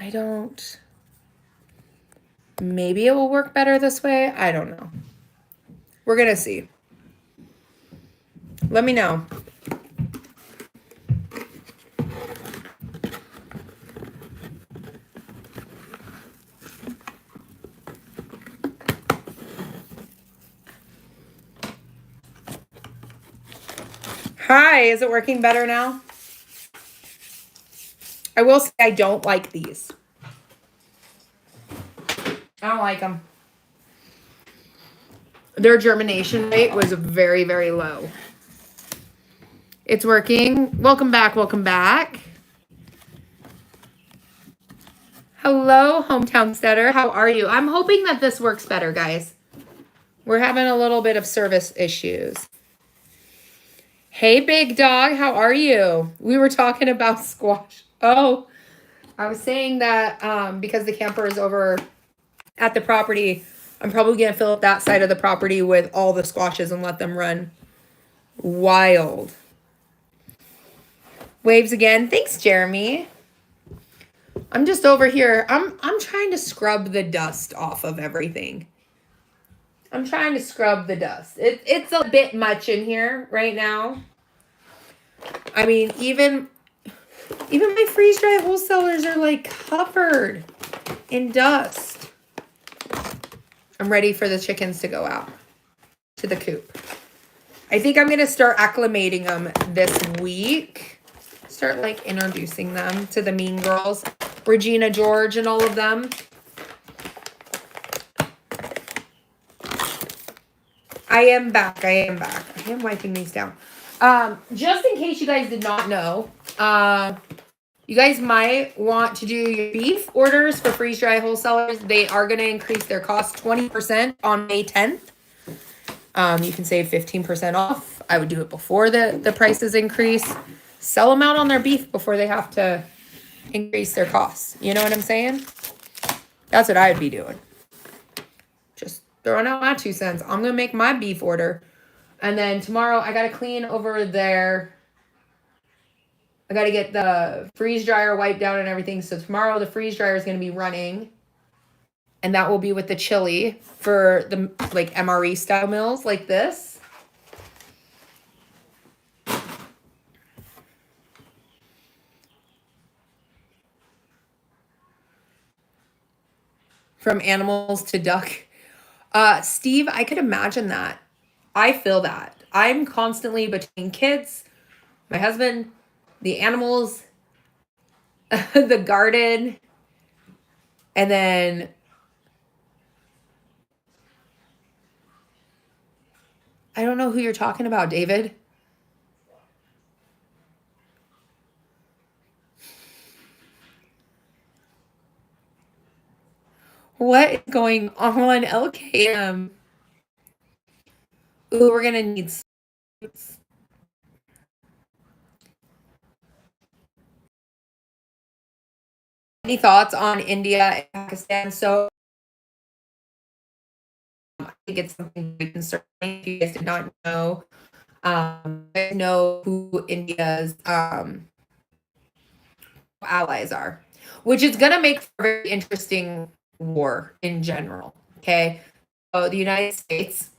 I don't. Maybe it will work better this way. I don't know. We're going to see. Let me know. Hi, is it working better now? I will say I don't like these. I don't like them. Their germination rate was very, very low. It's working. Welcome back. Welcome back. Hello, Homesteader. How are you? I'm hoping that this works better, guys. We're having a little bit of service issues. Hey, big dog. How are you? We were talking about squash. Oh, I was saying that because the camper is over at the property, I'm probably going to fill up that side of the property with all the squashes and let them run wild. Waves again. Thanks, Jeremy. I'm just over here. I'm trying to scrub the dust off of everything. I'm trying to scrub the dust. It's a bit much in here right now. I mean, even my freeze-dry wholesalers are like covered in dust. I'm ready for the chickens to go out to the coop. I think I'm going to start acclimating them this week. Start like introducing them to the mean girls. Regina George and all of them. I am back. I am wiping these down. Just in case you guys did not know, you guys might want to do your beef orders for freeze-dry wholesalers. They are going to increase their cost 20% on May 10th. You can save 15% off. I would do it before the prices increase. Sell them out on their beef before they have to increase their costs. You know what I'm saying? That's what I would be doing. Just throwing out my 2 cents. I'm going to make my beef order. And then tomorrow I got to clean over there. I got to get the freeze dryer wiped down and everything. So tomorrow the freeze dryer is going to be running. And that will be with the chili for the like MRE style meals like this. From animals to duck. Steve, I could imagine that. I feel that. I'm constantly between kids, my husband, the animals, the garden, and then I don't know who you're talking about, David. What is going on, LKM? Ooh, we're gonna need suits. Any thoughts on India and Pakistan? So I think it's something very concerning. If you guys did not know, you guys know who India's allies are, which is gonna make for a very interesting war in general. Okay, so the United States,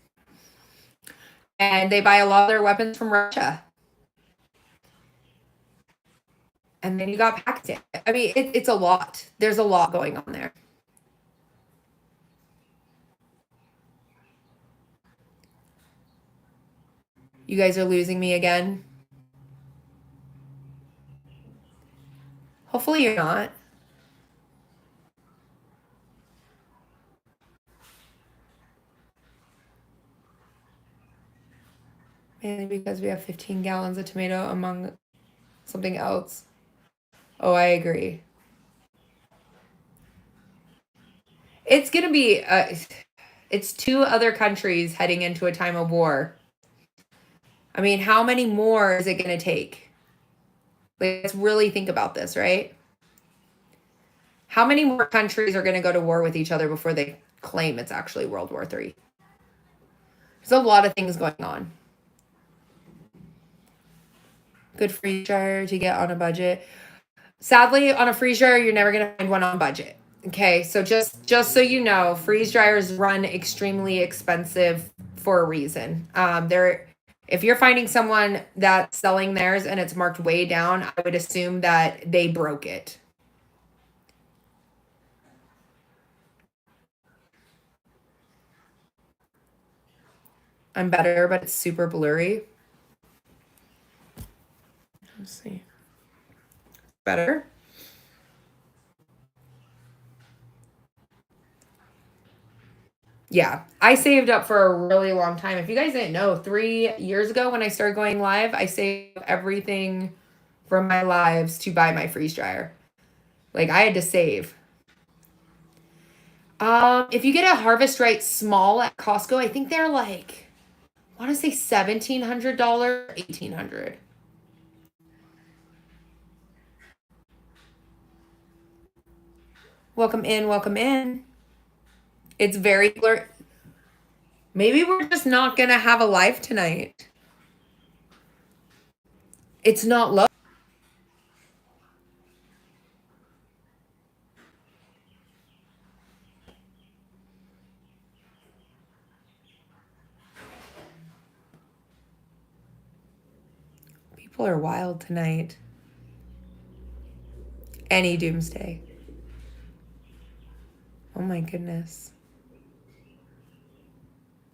and they buy a lot of their weapons from Russia. And then you got Pakistan. I mean, it's a lot. There's a lot going on there. You guys are losing me again. Hopefully you're not. Mainly because we have 15 gallons of tomato among something else. Oh, I agree. It's going to be, it's 2 other countries heading into a time of war. I mean, how many more is it going to take? Like, let's really think about this, right? How many more countries are going to go to war with each other before they claim it's actually World War III? There's a lot of things going on. Good freeze dryer to get on a budget. Sadly, on a freeze dryer, you're never gonna find one on budget. Okay, so just so you know, freeze dryers run extremely expensive for a reason. They're if you're finding someone that's selling theirs and it's marked way down, I would assume that they broke it. I'm better, but it's super blurry. Let's see. Better. Yeah, I saved up for a really long time. If you guys didn't know, 3 years ago when I started going live, I saved everything from my lives to buy my freeze dryer. Like I had to save. If you get a Harvest Right small at Costco, I think they're like, I want to say $1,700, $1,800. Welcome in, welcome in. It's very blurry. Maybe we're just not gonna have a live tonight. It's not low. People are wild tonight. Any Doomsday. Oh my goodness.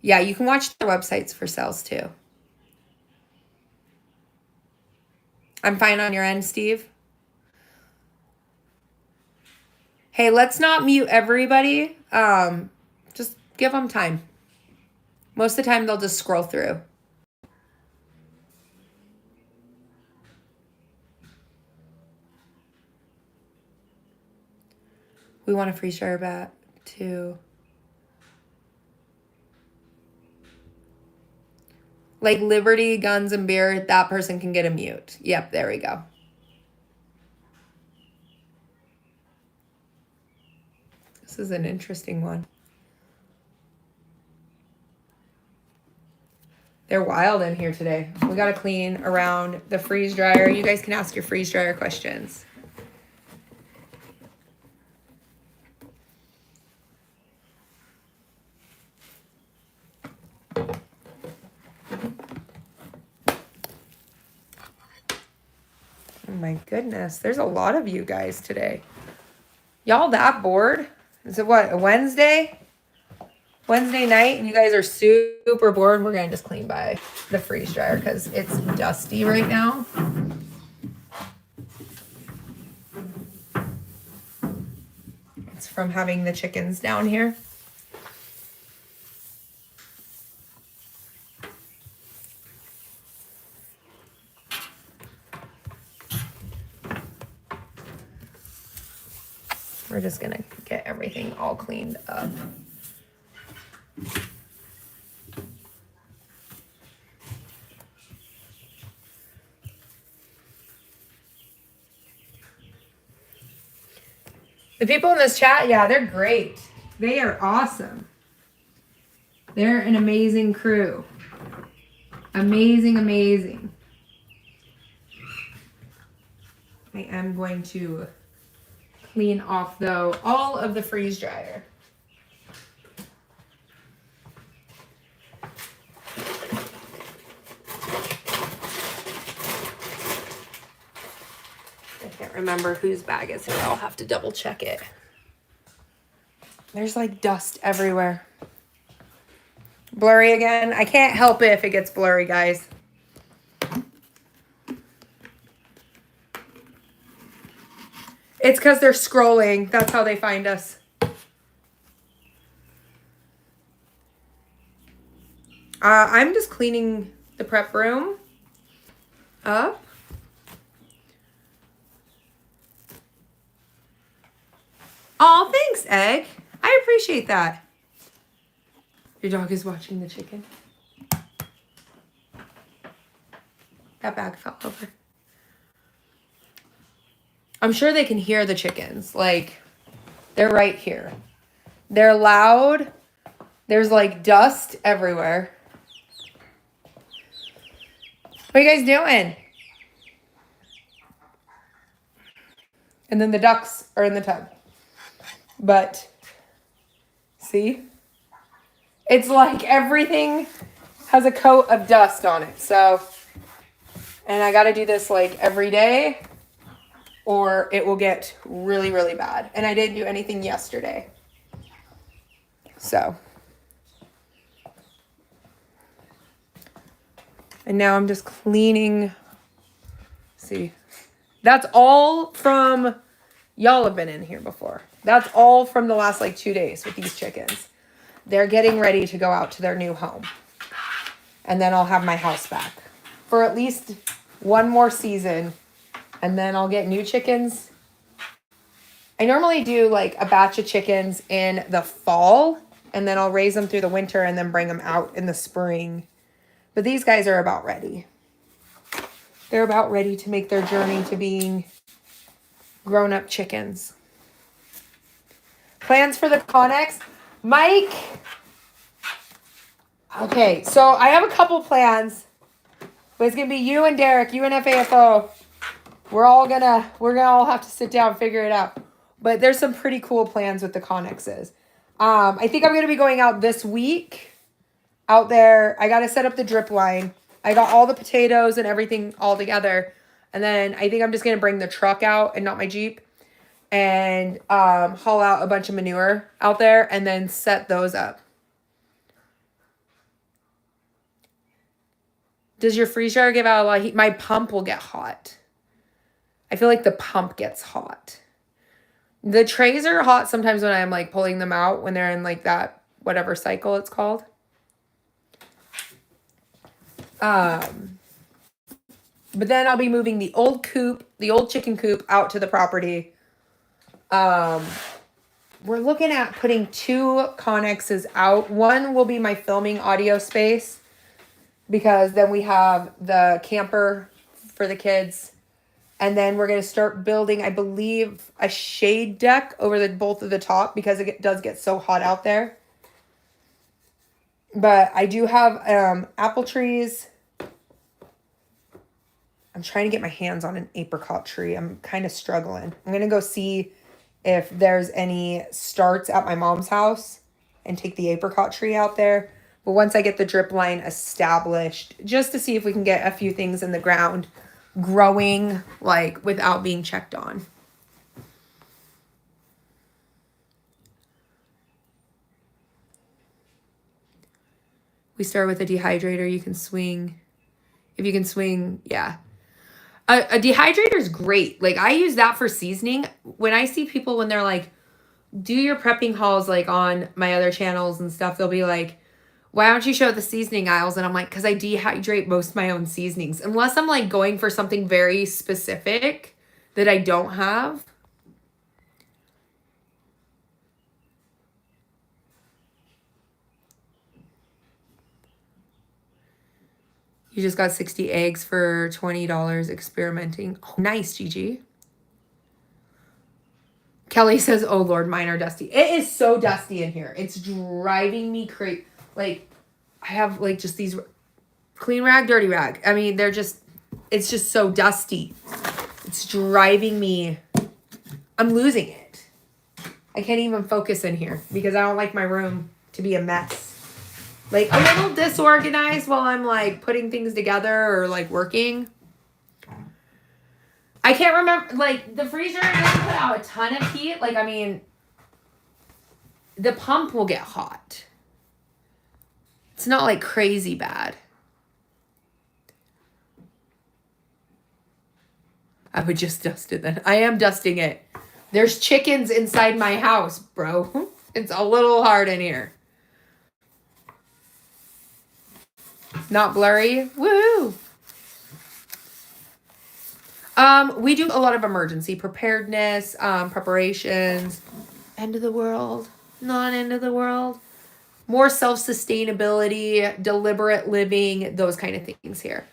Yeah, you can watch their websites for sales too. I'm fine on your end, Steve. Hey, let's not mute everybody. Just give them time. Most of the time, they'll just scroll through. We want a free share back too. Like Liberty, Guns, and Beer, that person can get a mute. Yep, there we go. This is an interesting one. They're wild in here today. We got to clean around the freeze dryer. You guys can ask your freeze dryer questions. Oh my goodness, there's a lot of you guys today. Y'all that bored? Is it what, a Wednesday? Wednesday night and you guys are super bored? We're gonna just clean by the freeze dryer because it's dusty right now. It's from having the chickens down here. We're just gonna get everything all cleaned up. The people in this chat, yeah, they're great. They are awesome. They're an amazing crew. Amazing, amazing. I am going to clean off, though, all of the freeze dryer. I can't remember whose bag is here. I'll have to double check it. There's like dust everywhere. Blurry again. I can't help it if it gets blurry, guys. It's because they're scrolling. That's how they find us. I'm just cleaning the prep room up. Oh, thanks, Egg. I appreciate that. Your dog is watching the chicken. That bag fell over. I'm sure they can hear the chickens. Like, they're right here. They're loud. There's like dust everywhere. What are you guys doing? And then the ducks are in the tub. But, see? It's like everything has a coat of dust on it. So, and I got to do this like every day or it will get really, really bad. And I didn't do anything yesterday. So. And now I'm just cleaning. See, that's all from, y'all have been in here before. That's all from the last like 2 days with these chickens. They're getting ready to go out to their new home. And then I'll have my house back for at least one more season. And then I'll get new chickens. I normally do like a batch of chickens in the fall. And then I'll raise them through the winter and then bring them out in the spring. But these guys are about ready. They're about ready to make their journey to being grown-up chickens. Plans for the Connex? Mike. Okay, so I have a couple plans. But it's going to be you and Derek, you and FAFO. We're gonna all have to sit down and figure it out. But there's some pretty cool plans with the Connexes. I think I'm going to be going out this week. Out there, I got to set up the drip line. I got all the potatoes and everything all together. And then I think I'm just going to bring the truck out and not my Jeep. And haul out a bunch of manure out there and then set those up. Does your freeze dryer give out a lot of heat? My pump will get hot. I feel like the pump gets hot. The trays are hot sometimes when I'm like pulling them out when they're in like that whatever cycle it's called. But then I'll be moving the old coop, the old chicken coop out to the property. We're looking at putting 2 Connexes out. One will be my filming audio space because then we have the camper for the kids. And then we're going to start building, I believe, a shade deck over both of the top because it does get so hot out there. But I do have apple trees. I'm trying to get my hands on an apricot tree. I'm kind of struggling. I'm going to go see if there's any starts at my mom's house and take the apricot tree out there. But once I get the drip line established, just to see if we can get a few things in the ground growing like without being checked on. We start with a dehydrator. You can swing. If you can swing, yeah. A dehydrator is great. Like, I use that for seasoning. When I see people when they're like, do your prepping hauls like on my other channels and stuff, they'll be like, why don't you show the seasoning aisles? And I'm like, because I dehydrate most of my own seasonings. Unless I'm like going for something very specific that I don't have. You just got 60 eggs for $20 experimenting. Oh, nice, Gigi. Kelly says, oh, Lord, mine are dusty. It is so dusty in here. It's driving me crazy. Like, I have, like, just these clean rag, dirty rag. I mean, it's just so dusty. It's driving me. I'm losing it. I can't even focus in here because I don't like my room to be a mess. Like, a little disorganized while I'm, like, putting things together or, like, working. I can't remember, like, the freezer doesn't put out a ton of heat. Like, I mean, the pump will get hot. It's not, like, crazy bad. I would just dust it then. I am dusting it. There's chickens inside my house, bro. It's a little hard in here. Not blurry. Woo! We do a lot of emergency preparedness, preparations, end of the world, not end of the world, more self-sustainability, deliberate living, those kind of things here.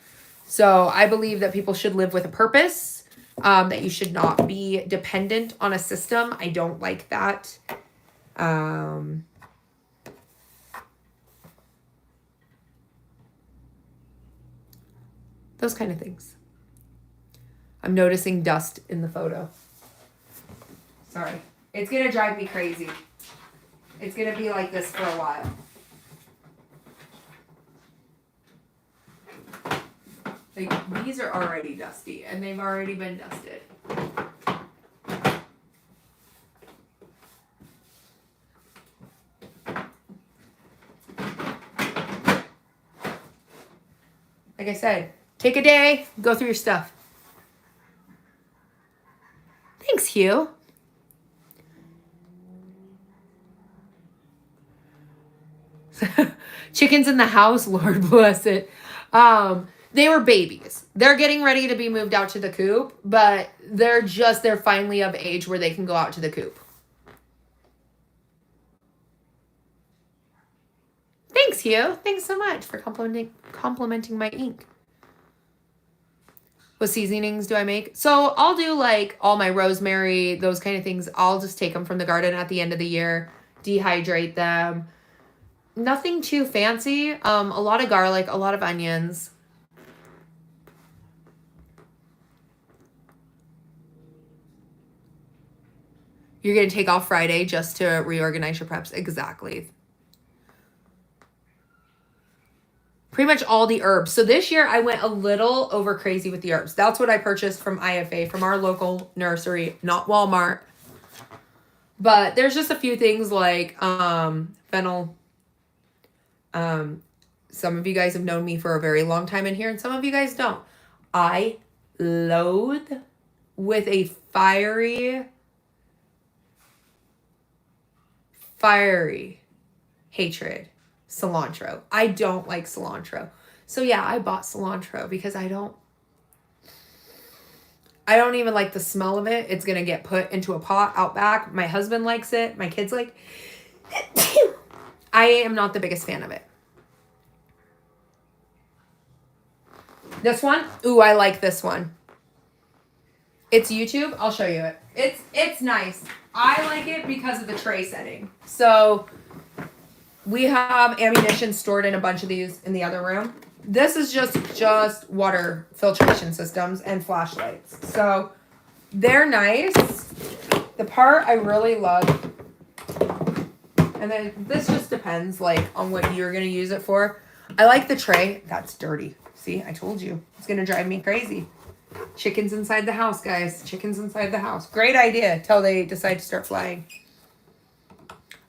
So I believe that people should live with a purpose, that you should not be dependent on a system. I don't like that. Those kind of things. I'm noticing dust in the photo. Sorry. It's going to drive me crazy. It's going to be like this for a while. Like, these are already dusty, and they've already been dusted. Like I said, take a day, go through your stuff. Thanks, Hugh. Chickens in the house, Lord bless it. They were babies. They're getting ready to be moved out to the coop, but they're finally of age where they can go out to the coop. Thanks, Hugh. Thanks so much for complimenting my ink. What seasonings do I make? So I'll do like all my rosemary, those kind of things. I'll just take them from the garden at the end of the year, dehydrate them. Nothing too fancy. A lot of garlic, a lot of onions. You're going to take off Friday just to reorganize your preps. Exactly. Pretty much all the herbs. So this year I went a little over crazy with the herbs. That's what I purchased from IFA, from our local nursery, not Walmart. But there's just a few things like fennel. Some of you guys have known me for a very long time in here, and some of you guys don't. I loathe with a fiery hatred cilantro. I don't like cilantro. So yeah, I bought cilantro because I don't even like the smell of it. It's going to get put into a pot out back. My husband likes it. My kids like it. I am not the biggest fan of it. This one? Ooh, I like this one. It's YouTube. I'll show you it. It's nice. I like it because of the tray setting. So we have ammunition stored in a bunch of these in the other room. This is just water filtration systems and flashlights. So they're nice. The part I really love, and then this just depends like on what you're going to use it for. I like the tray. That's dirty. See, I told you. It's going to drive me crazy. Chickens inside the house, guys. Chickens inside the house. Great idea till they decide to start flying.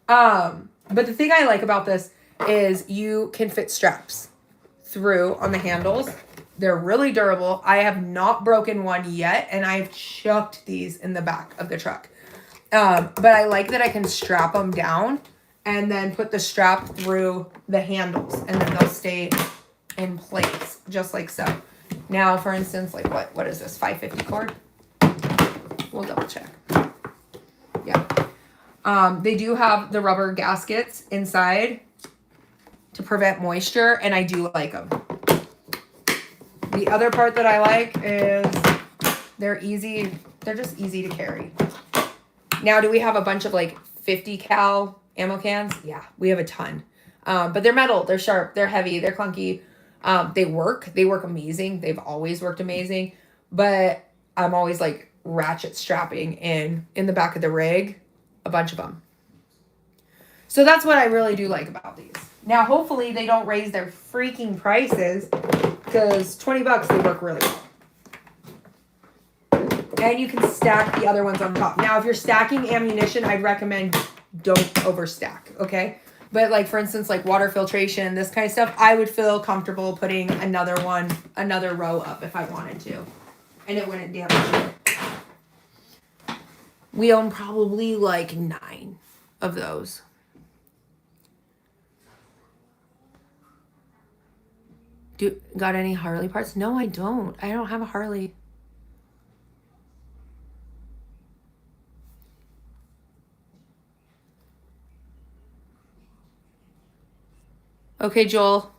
But the thing I like about this is you can fit straps through on the handles. They're really durable. I have not broken one yet, and I've chucked these in the back of the truck. But I like that I can strap them down and then put the strap through the handles, and then they'll stay in place just like so. Now, for instance, like what is this, 550 cord? We'll double check. Yeah. They do have the rubber gaskets inside to prevent moisture, and I do like them. The other part that I like is they're just easy to carry. Now, do we have a bunch of like 50 cal ammo cans? Yeah, we have a ton. But they're metal, they're sharp, they're heavy, they're clunky. They work amazing. They've always worked amazing, but I'm always like ratchet strapping in the back of the rig, a bunch of them. So that's what I really do like about these. Now, hopefully they don't raise their freaking prices, because $20, they work really well. And you can stack the other ones on top. Now, if you're stacking ammunition, I'd recommend don't overstack, okay? But like, for instance, like water filtration, this kind of stuff, I would feel comfortable putting another row up if I wanted to. And it wouldn't damage it. We own probably like 9 of those. Got any Harley parts? No, I don't. I don't have a Harley. Okay, Joel.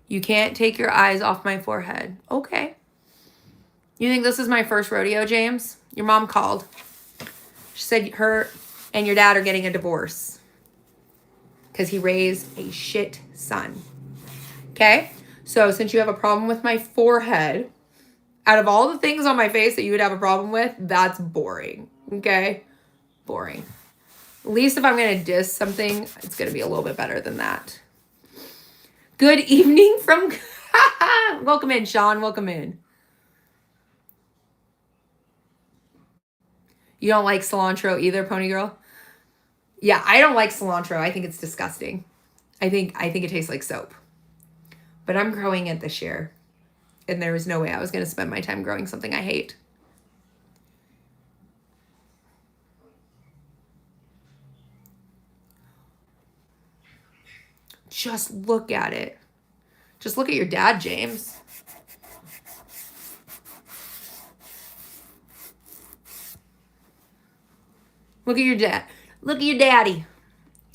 You can't take your eyes off my forehead. Okay. You think this is my first rodeo, James? Your mom called. She said her and your dad are getting a divorce because he raised a shit son. Okay? So since you have a problem with my forehead, out of all the things on my face that you would have a problem with, that's boring. Okay? Boring. At least if I'm going to diss something, it's going to be a little bit better than that. Good evening from... Welcome in, Sean. Welcome in. You don't like cilantro either, Pony Girl? Yeah, I don't like cilantro. I think it's disgusting. I think it tastes like soap. But I'm growing it this year. And there was no way I was going to spend my time growing something I hate. Just look at it. Just look at your dad, James. Look at your dad. Look at your daddy.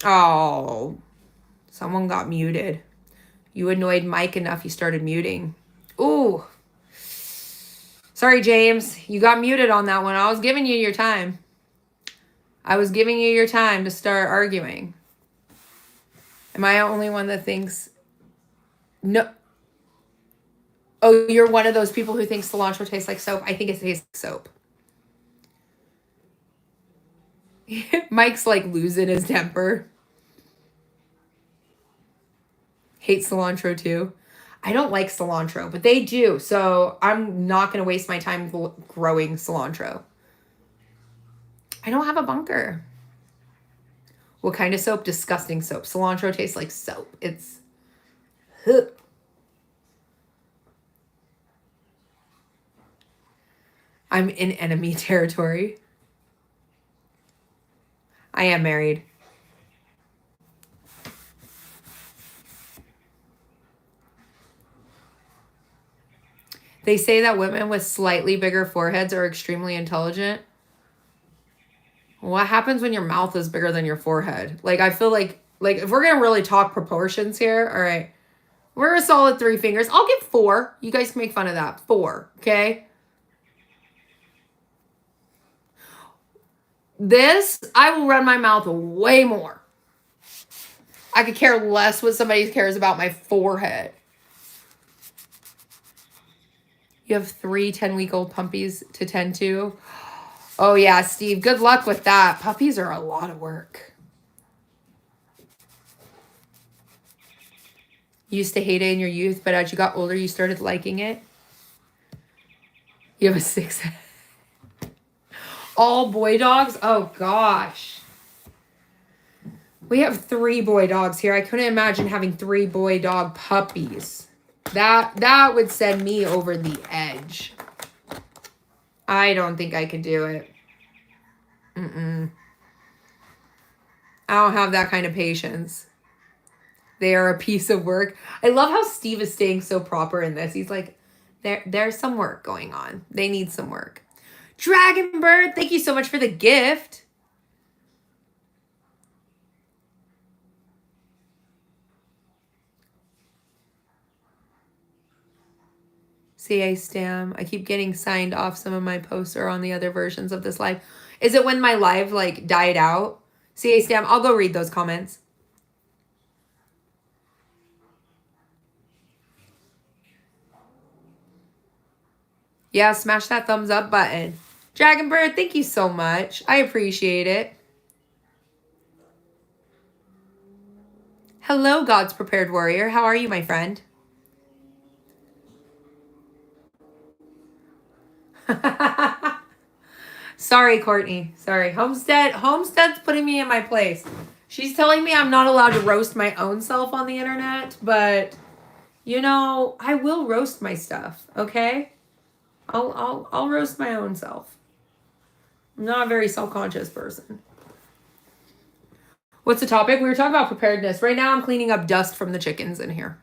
Oh, someone got muted. You annoyed Mike enough, you started muting. Ooh. Sorry, James. You got muted on that one. I was giving you your time. I was giving you your time to start arguing. Am I the only one that thinks... No. Oh, you're one of those people who thinks cilantro tastes like soap? I think it tastes like soap. Mike's like losing his temper. Hate cilantro too. I don't like cilantro, but they do. So I'm not going to waste my time growing cilantro. I don't have a bunker. What kind of soap? Disgusting soap. Cilantro tastes like soap. It's... Ugh. I'm in enemy territory. I am married. They say that women with slightly bigger foreheads are extremely intelligent. What happens when your mouth is bigger than your forehead? Like, I feel like if we're going to really talk proportions here, all right, we're a solid 3 fingers. I'll give 4. You guys can make fun of that. 4, okay? This, I will run my mouth way more. I could care less what somebody cares about my forehead. You have 3 10-week-old puppies to tend to. Oh, yeah, Steve. Good luck with that. Puppies are a lot of work. You used to hate it in your youth, but as you got older, you started liking it. You have a 6. All boy dogs? Oh, gosh. We have 3 boy dogs here. I couldn't imagine having 3 boy dog puppies. That would send me over the edge. I don't think I could do it. I don't have that kind of patience. They are a piece of work. I love how Steve is staying so proper in this. He's like, there's some work going on. They need some work. Dragon Bird, thank you so much for the gift. CA Stam. I keep getting signed off. Some of my posts are on the other versions of this live. Is it when my live like died out? CA Stam, I'll go read those comments. Yeah, smash that thumbs up button. Dragon Bird, thank you so much. I appreciate it. Hello, God's Prepared Warrior. How are you, my friend? Sorry, Courtney. Sorry. Homestead's putting me in my place. She's telling me I'm not allowed to roast my own self on the internet, but you know, I will roast my stuff, okay? I'll roast my own self. I'm not a very self-conscious person. What's the topic? We were talking about preparedness. Right now I'm cleaning up dust from the chickens in here.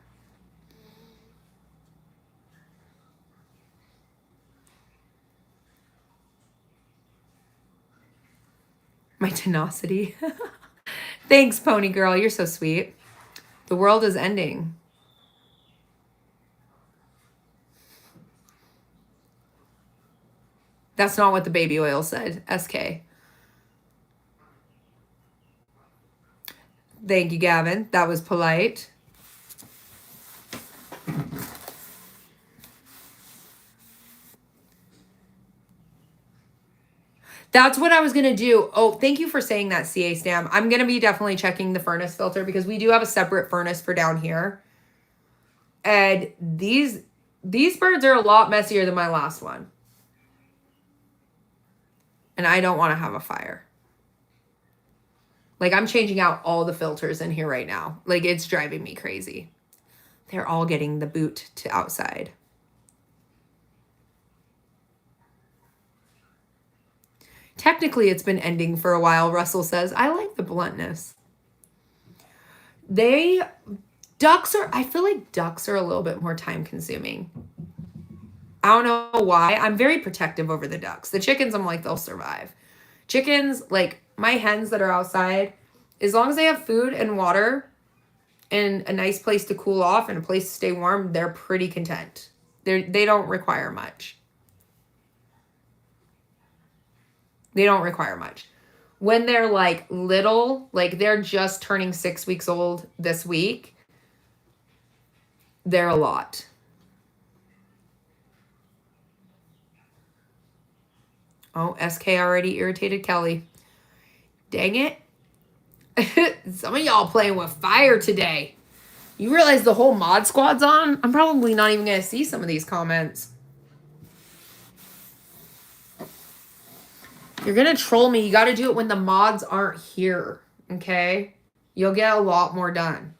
My tenacity. Thanks, Pony Girl. You're so sweet. The world is ending. That's not what the baby oil said. SK. Thank you, Gavin. That was polite. That's what I was going to do. Oh, thank you for saying that, CA Stam. I'm going to be definitely checking the furnace filter because we do have a separate furnace for down here. And these birds are a lot messier than my last one. And I don't want to have a fire. Like, I'm changing out all the filters in here right now. Like, it's driving me crazy. They're all getting the boot to outside. Technically, it's been ending for a while, Russell says. I like the bluntness. I feel like ducks are a little bit more time consuming. I don't know why. I'm very protective over the ducks. The chickens, I'm like, they'll survive. Chickens, like my hens that are outside, as long as they have food and water and a nice place to cool off and a place to stay warm, they're pretty content. They don't require much. They don't require much. When they're like little, like they're just turning 6 weeks old this week, they're a lot. Oh, SK already irritated Kelly. Dang it. Some of y'all playing with fire today. You realize the whole mod squad's on? I'm probably not even going to see some of these comments. You're going to troll me. You got to do it when the mods aren't here. Okay? You'll get a lot more done.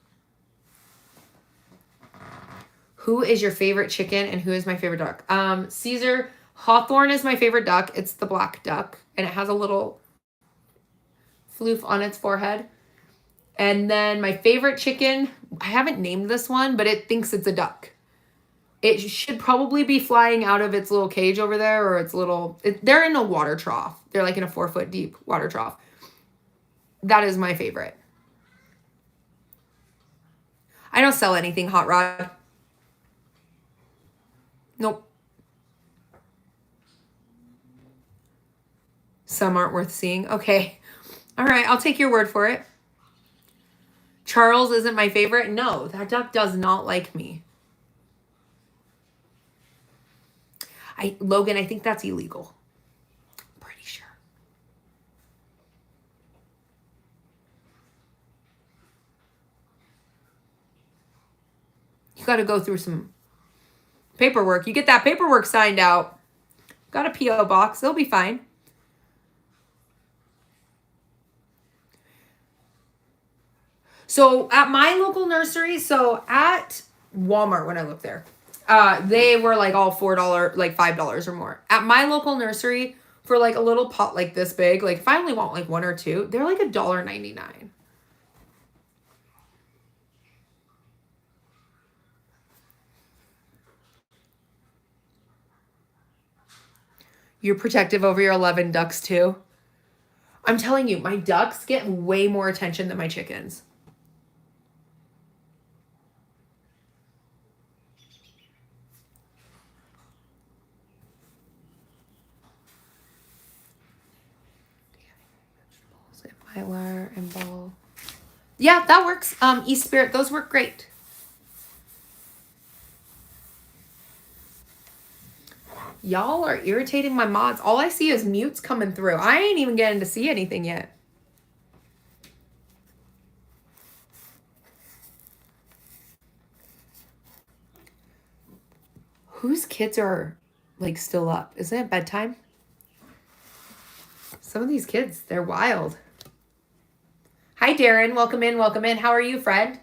Who is your favorite chicken and who is my favorite duck? Caesar, Hawthorne is my favorite duck. It's the black duck. And it has a little floof on its forehead. And then my favorite chicken, I haven't named this one, but it thinks it's a duck. It should probably be flying out of its little cage over there, or its little... they're in a water trough. They're like in a 4-foot deep water trough. That is my favorite. I don't sell anything, Hot Rod. Nope. Some aren't worth seeing. Okay. All right, I'll take your word for it. Charles isn't my favorite. No, that duck does not like me. Logan, I think that's illegal. I'm pretty sure. You got to go through some paperwork. You get that paperwork signed out. Got a P.O. box. They'll be fine. So at my local nursery, so at Walmart when I looked there, they were like all $4, like $5 or more. At my local nursery, for like a little pot like this big, like if I only want like one or two, they're like $1.99. You're protective over your 11 ducks too. I'm telling you, my ducks get way more attention than my chickens. Mylar and ball. Yeah, that works. East Spirit, those work great. Y'all are irritating my mods. All I see is mutes coming through. I ain't even getting to see anything yet. Whose kids are like still up? Isn't it bedtime? Some of these kids, they're wild. Hi, Darren. Welcome in. Welcome in. How are you, Fred?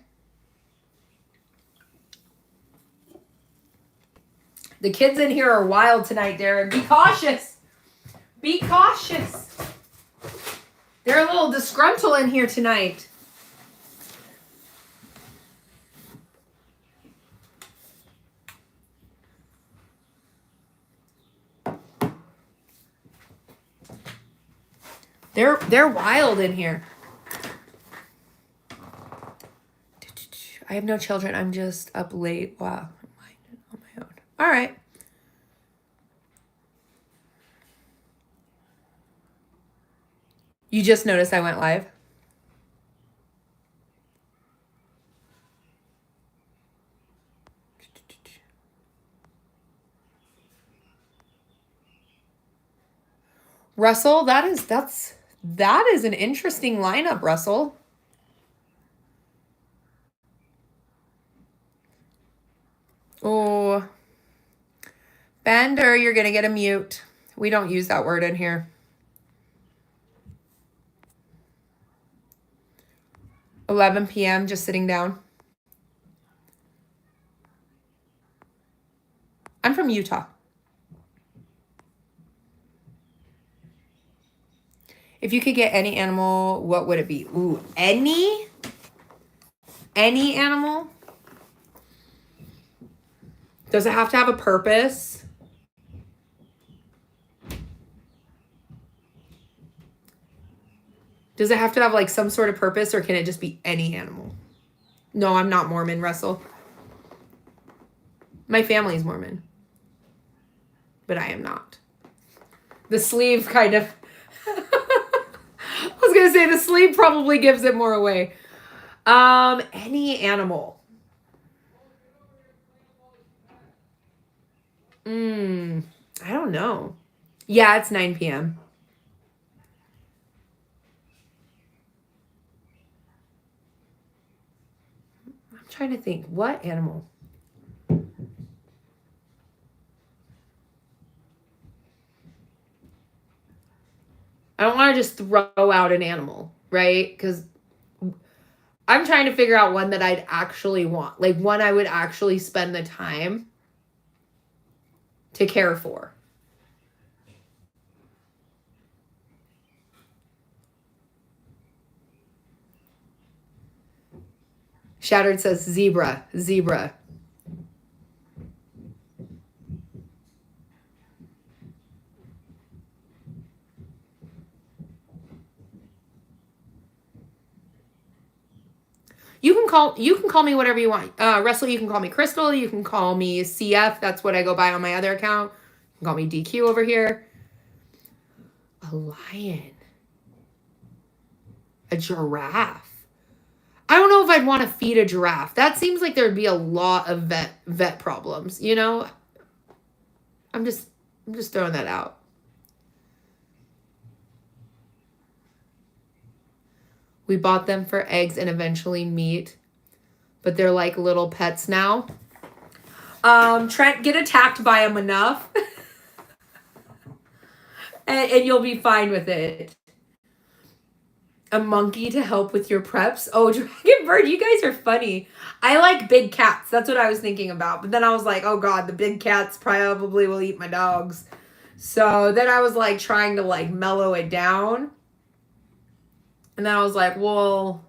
The kids in here are wild tonight, Darren. Be cautious. Be cautious. They're a little disgruntled in here tonight. They're wild in here. I have no children. I'm just up late. Wow. On my own. All right. You just noticed I went live? Russell, that is an interesting lineup, Russell. Oh, Bender, you're going to get a mute. We don't use that word in here. 11 p.m., just sitting down. I'm from Utah. If you could get any animal, what would it be? Ooh, any animal? Does it have to have a purpose? Does it have to have like some sort of purpose, or can it just be any animal? No, I'm not Mormon, Russell. My family's Mormon, but I am not. The sleeve kind of... I was going to say the sleeve probably gives it more away. Any animal. I don't know. Yeah, it's 9 p.m. I'm trying to think. What animal? I don't want to just throw out an animal, right? Because I'm trying to figure out one that I'd actually want. Like one I would actually spend the time to care for. Shattered says zebra. Zebra. You can call me whatever you want. Russell, you can call me Crystal. You can call me CF. That's what I go by on my other account. You can call me DQ over here. A lion. A giraffe. I don't know if I'd want to feed a giraffe. That seems like there'd be a lot of vet problems, you know? I'm just throwing that out. We bought them for eggs and eventually meat, but they're like little pets now. Trent, get attacked by them enough and you'll be fine with it. A monkey to help with your preps. Oh, Dragon Bird, you guys are funny. I like big cats. That's what I was thinking about. But then I was like, oh God, the big cats probably will eat my dogs. So then I was like trying to like mellow it down. And then I was like, well,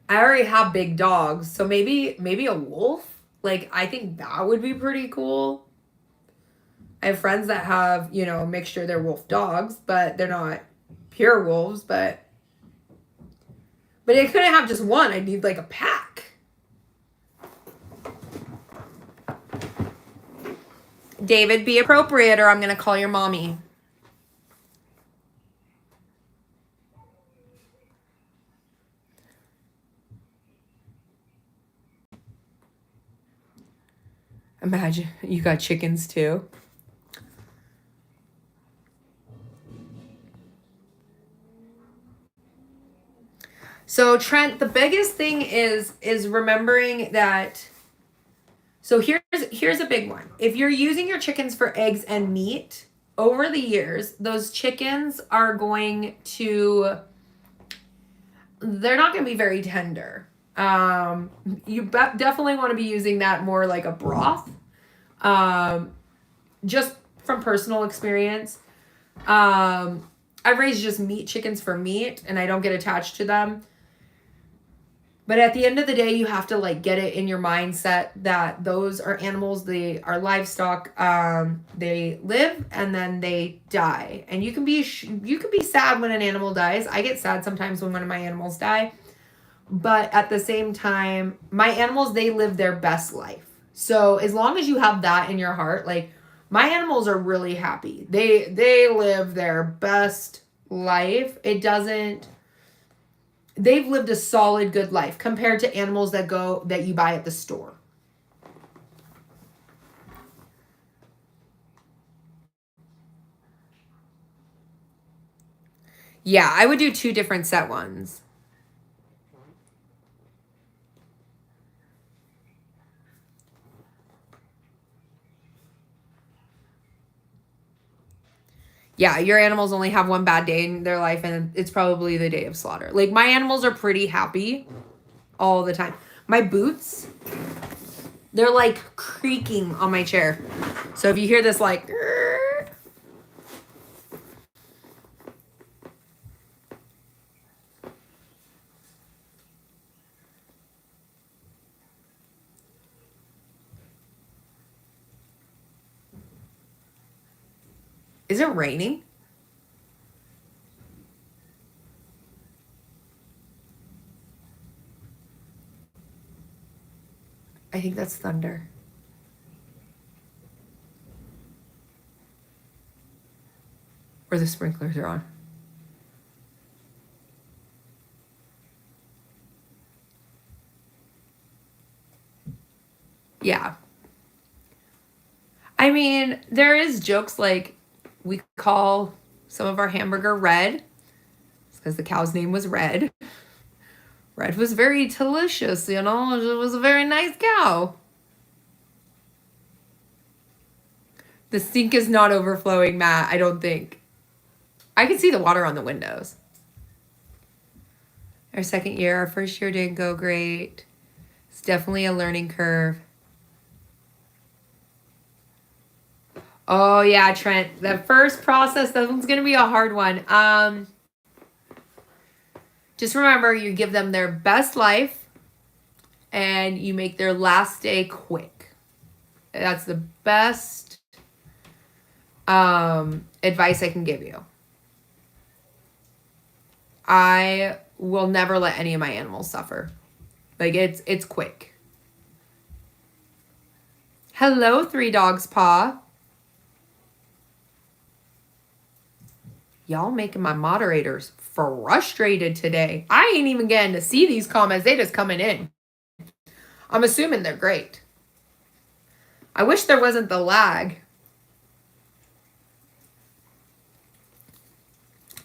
I already have big dogs. So maybe a wolf? Like, I think that would be pretty cool. I have friends that have, you know, a mixture. They're wolf dogs, but they're not pure wolves. But I couldn't have just one. I'd need like a pack. David, be appropriate or I'm going to call your mommy. Imagine you got chickens too. So Trent, the biggest thing is remembering that. So here's a big one. If you're using your chickens for eggs and meat, over the years, those chickens are going to, they're not going to be very tender. You definitely want to be using that more like a broth. Just from personal experience. I've raised just meat chickens for meat and I don't get attached to them. But at the end of the day, you have to like get it in your mindset that those are animals, they are livestock. They live and then they die. And you can be sad when an animal dies. I get sad sometimes when one of my animals die. But at the same time, my animals, they live their best life. So as long as you have that in your heart, like my animals are really happy. They live their best life. They've lived a solid, good life compared to animals that you buy at the store. Yeah, I would do 2 different set ones. Yeah, your animals only have one bad day in their life, and it's probably the day of slaughter. Like, my animals are pretty happy all the time. My boots, they're like creaking on my chair. So if you hear this, like, is it raining? I think that's thunder. Or the sprinklers are on. Yeah. I mean, there is jokes like we call some of our hamburger red. It's because the cow's name was Red. Red was very delicious, you know. It was a very nice cow. The sink is not overflowing, Matt, I don't think. I can see the water on the windows. Our second year, our first year didn't go great. It's definitely a learning curve. Oh yeah, Trent. The first process, that one's gonna be a hard one. Just remember, you give them their best life and you make their last day quick. That's the best advice I can give you. I will never let any of my animals suffer. Like, it's quick. Hello, 3 Dogs Paw. Y'all making my moderators frustrated today. I ain't even getting to see these comments. They just coming in. I'm assuming they're great. I wish there wasn't the lag.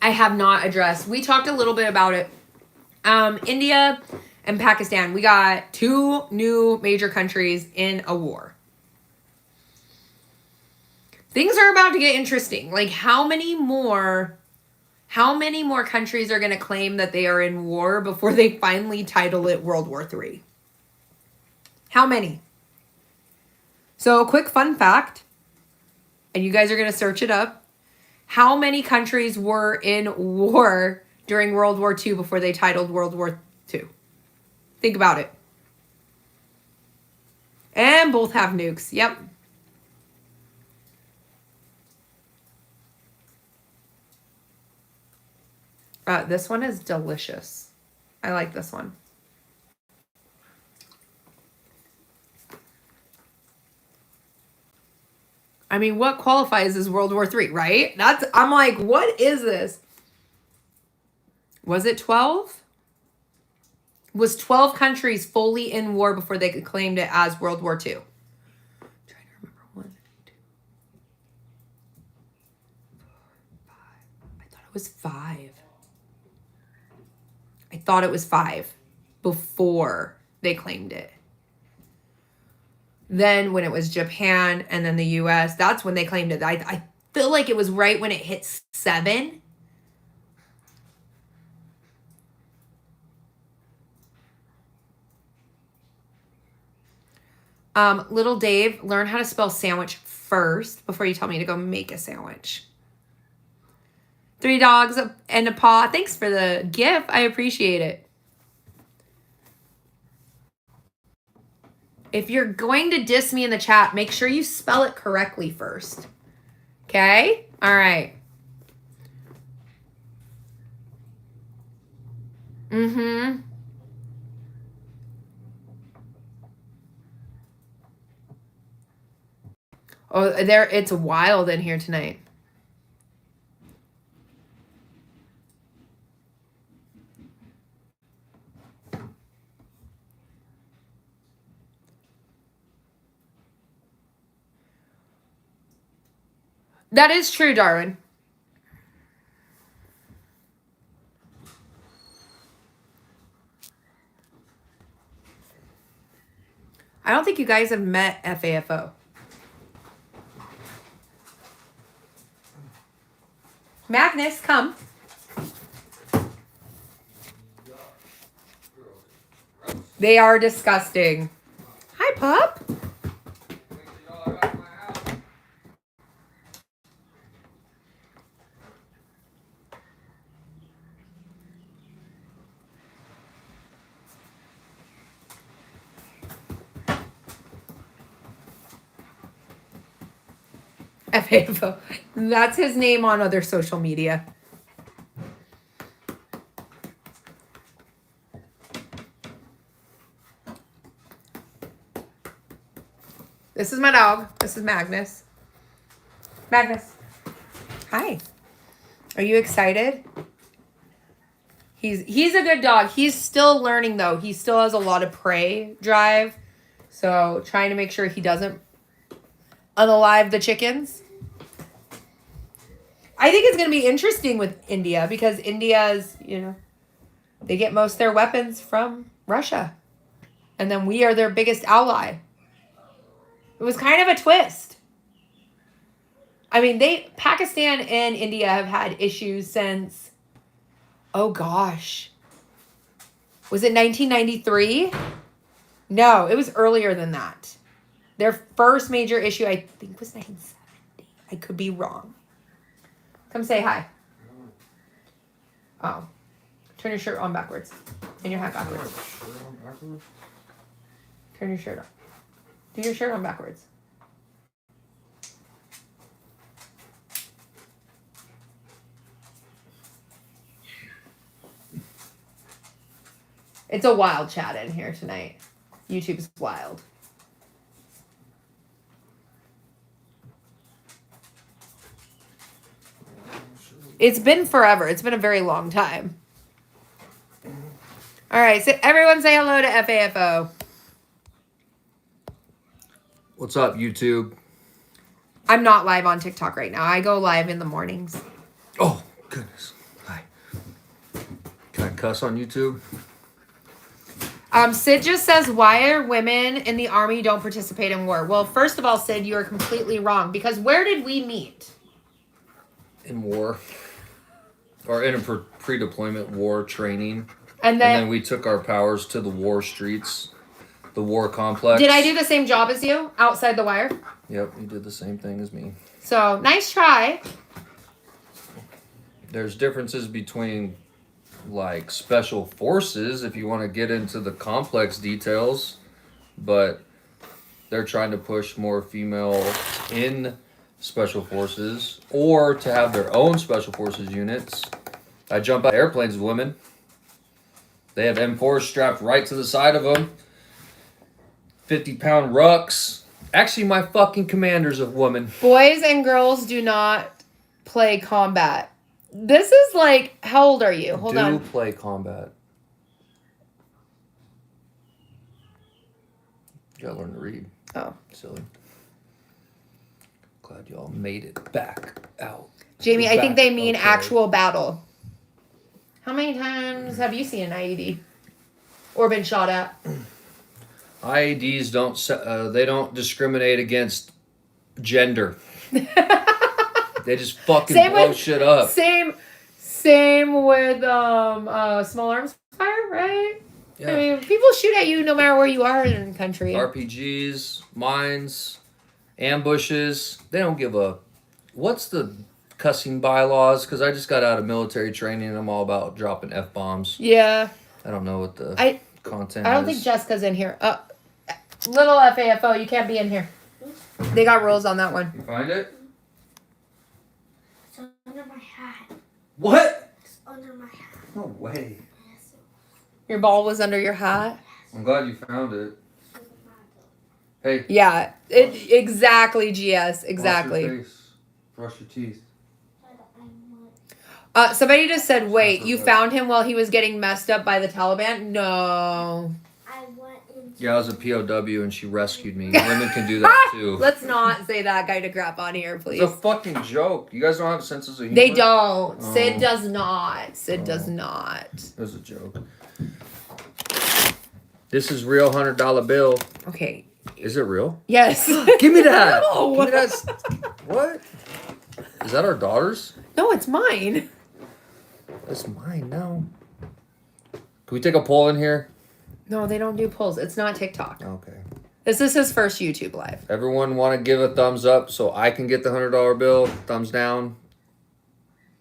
I have not addressed. We talked a little bit about it. India and Pakistan. We got 2 new major countries in a war. Things are about to get interesting. Like, how many more countries are going to claim that they are in war before they finally title it World War III? How many? So, a quick fun fact, and you guys are going to search it up. How many countries were in war during World War II before they titled World War II? Think about it. And both have nukes. Yep. This one is delicious. I like this one. I mean, what qualifies as World War III, right? I'm like, what is this? Was it 12? Was 12 countries fully in war before they claimed it as World War II? I'm trying to remember. 1, 2, 4, 5. I thought it was 5. I thought it was 5 before they claimed it. Then when it was Japan and then the US, that's when they claimed it. I feel like it was right when it hit 7. Little Dave, learn how to spell sandwich first before you tell me to go make a sandwich. 3 dogs and a paw. Thanks for the gift. I appreciate it. If you're going to diss me in the chat, make sure you spell it correctly first. Okay? All right. Mm-hmm. Oh, it's wild in here tonight. That is true, Darwin. I don't think you guys have met FAFO. Magnus, come. They are disgusting. Hi, pup. FAFO. That's his name on other social media. This is my dog. This is Magnus. Magnus. Hi. Are you excited? He's a good dog. He's still learning though. He still has a lot of prey drive. So trying to make sure he doesn't unalive the chickens. I think it's going to be interesting with India because India's, they get most of their weapons from Russia. And then we are their biggest ally. It was kind of a twist. I mean, Pakistan and India have had issues since, oh gosh. Was it 1993? No, it was earlier than that. Their first major issue, I think, was 1970. I could be wrong. Come say hi. Oh. Turn your shirt on backwards. And your hat backwards. Turn your shirt on. Do your shirt on backwards. It's a wild chat in here tonight. YouTube's wild. It's been forever. It's been a very long time. All right. So everyone say hello to FAFO. What's up, YouTube? I'm not live on TikTok right now. I go live in the mornings. Oh, goodness. Hi. Can I cuss on YouTube? Sid just says, why are women in the army don't participate in war? Well, first of all, Sid, you are completely wrong. Because where did we meet? In war. Or in a pre-deployment war training. And then we took our powers to the war streets. The war complex. Did I do the same job as you? Outside the wire? Yep, you did the same thing as me. So, nice try. There's differences between, like, special forces, if you want to get into the complex details. But they're trying to push more female in special forces. Or to have their own special forces units. I jump out of airplanes with women. They have M4s strapped right to the side of them. 50-pound rucks. Actually, my fucking commander's a woman. Boys and girls do not play combat. This is like, how old are you? Hold on. Do play combat. You gotta learn to read. Oh. Silly. Glad y'all made it back out. Jamie, I think they mean actual battle. How many times have you seen an IED? Or been shot at? IEDs don't discriminate against gender. They just fucking blow shit up. Same with small arms fire, right? Yeah. I mean, people shoot at you no matter where you are in the country. RPGs, mines, ambushes. They don't give a... What's the cussing bylaws? Because I just got out of military training and I'm all about dropping F-bombs. Yeah. I don't know what the content is. I don't think Jessica's in here. Little FAFO, you can't be in here. They got rules on that one. You find it? It's under my hat. What? It's under my hat. No way. Your ball was under your hat? I'm glad you found it. Hey. Yeah, exactly, GS, exactly. Wash your face. Brush your teeth. Somebody just said, wait, you found him while he was getting messed up by the Taliban? No. Yeah, I was a POW and she rescued me. Women can do that too. Let's not say that kind of crap on here, please. It's a fucking joke. You guys don't have senses of humor? They don't. Oh. Sid does not. Sid does not. It was a joke. This is real $100 bill. Okay. Is it real? Yes. Give me that. No. Give me that. What? Is that our daughter's? No, it's mine. That's mine now. Can we take a poll in here? No, they don't do polls. It's not TikTok. Okay. This is his first YouTube live. Everyone want to give a thumbs up so I can get the $100 bill? Thumbs down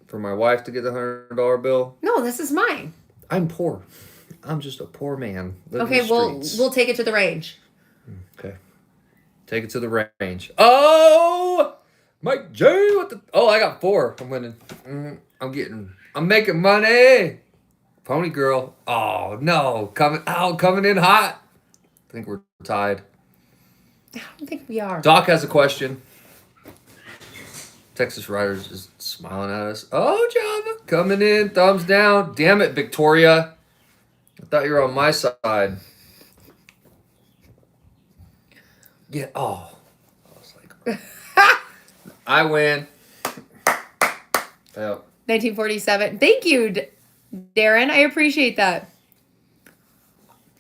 for my wife to get the $100 bill? No, this is mine. I'm poor. I'm just a poor man. Okay, we'll take it to the range. Okay. Take it to the range. Oh! Mike J with the... Oh, I got 4. I'm winning. I'm making money. Pony girl. Oh, no. Coming in hot. I think we're tied. I don't think we are. Doc has a question. Texas Riders is smiling at us. Oh, Java. Coming in. Thumbs down. Damn it, Victoria. I thought you were on my side. Yeah. Oh. I was like... I win. Yep. 1947. Thank you, Darren. I appreciate that.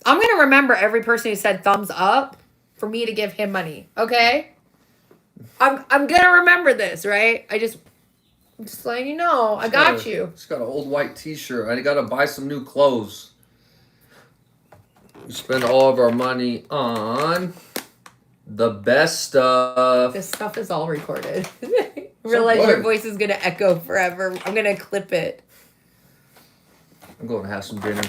I'm going to remember every person who said thumbs up for me to give him money. Okay? I'm going to remember this, right? I'm just letting you know. I got you. It's got an old white t-shirt. I got to buy some new clothes. We spend all of our money on the best stuff. This stuff is all recorded. Realize your voice is going to echo forever. I'm going to clip it. I'm going to have some dinner.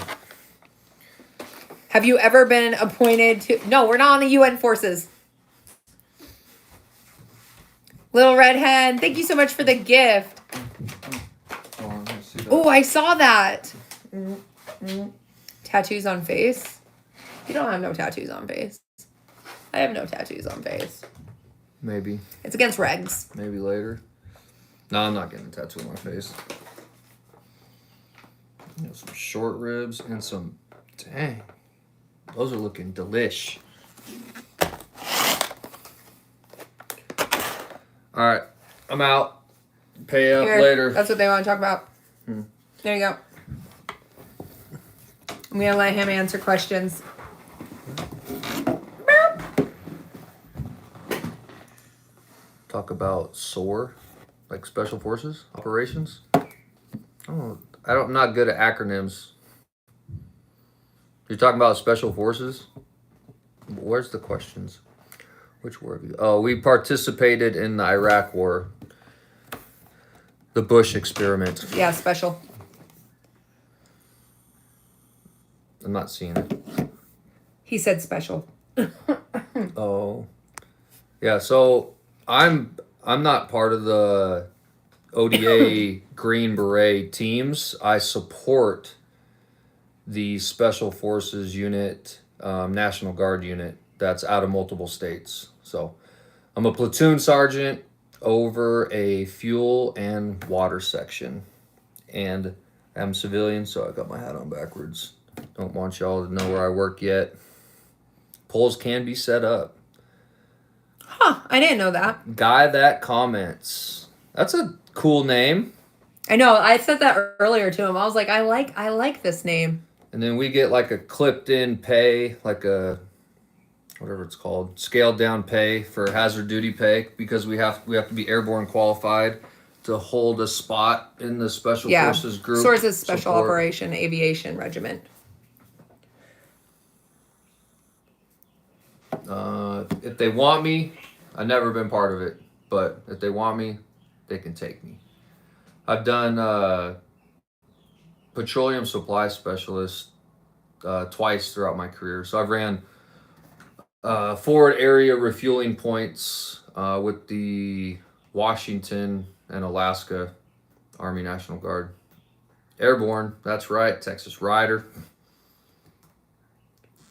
Have you ever been appointed to... No, we're not on the UN forces. Little Red Hen, thank you so much for the gift. Oh, I saw that. Tattoos on face? You don't have no tattoos on face. I have no tattoos on face. Maybe. It's against regs. Maybe later. No, I'm not getting a tattoo on my face. Some short ribs and some... Dang. Those are looking delish. All right. I'm out. Pay up later. That's what they want to talk about. There you go. I'm going to let him answer questions. Talk about SOAR, like Special Forces Operations. Oh, I'm not good at acronyms. You're talking about Special Forces? Where's the questions? Which war have you? Oh, we participated in the Iraq War. The Bush experiment. Yeah, special. I'm not seeing it. He said special. Oh. Yeah, so I'm not part of the ODA Green Beret teams. I support the Special Forces unit, National Guard unit that's out of multiple states. So I'm a platoon sergeant over a fuel and water section. And I'm civilian, so I got my hat on backwards. Don't want y'all to know where I work yet. Polls can be set up. Huh, I didn't know that. Guy that comments. That's a cool name. I know, I said that earlier to him. I was like, I like this name. And then we get like a clipped in pay, like a whatever it's called, scaled down pay for hazard duty pay, because we have to be airborne qualified to hold a spot in the Special Forces group. Sources Special support. Operation Aviation Regiment. If they want me, I've never been part of it, but if they want me, they can take me. I've done petroleum supply specialist twice throughout my career. So I've ran forward area refueling points with the Washington and Alaska Army National Guard. Airborne, that's right, Texas Rider.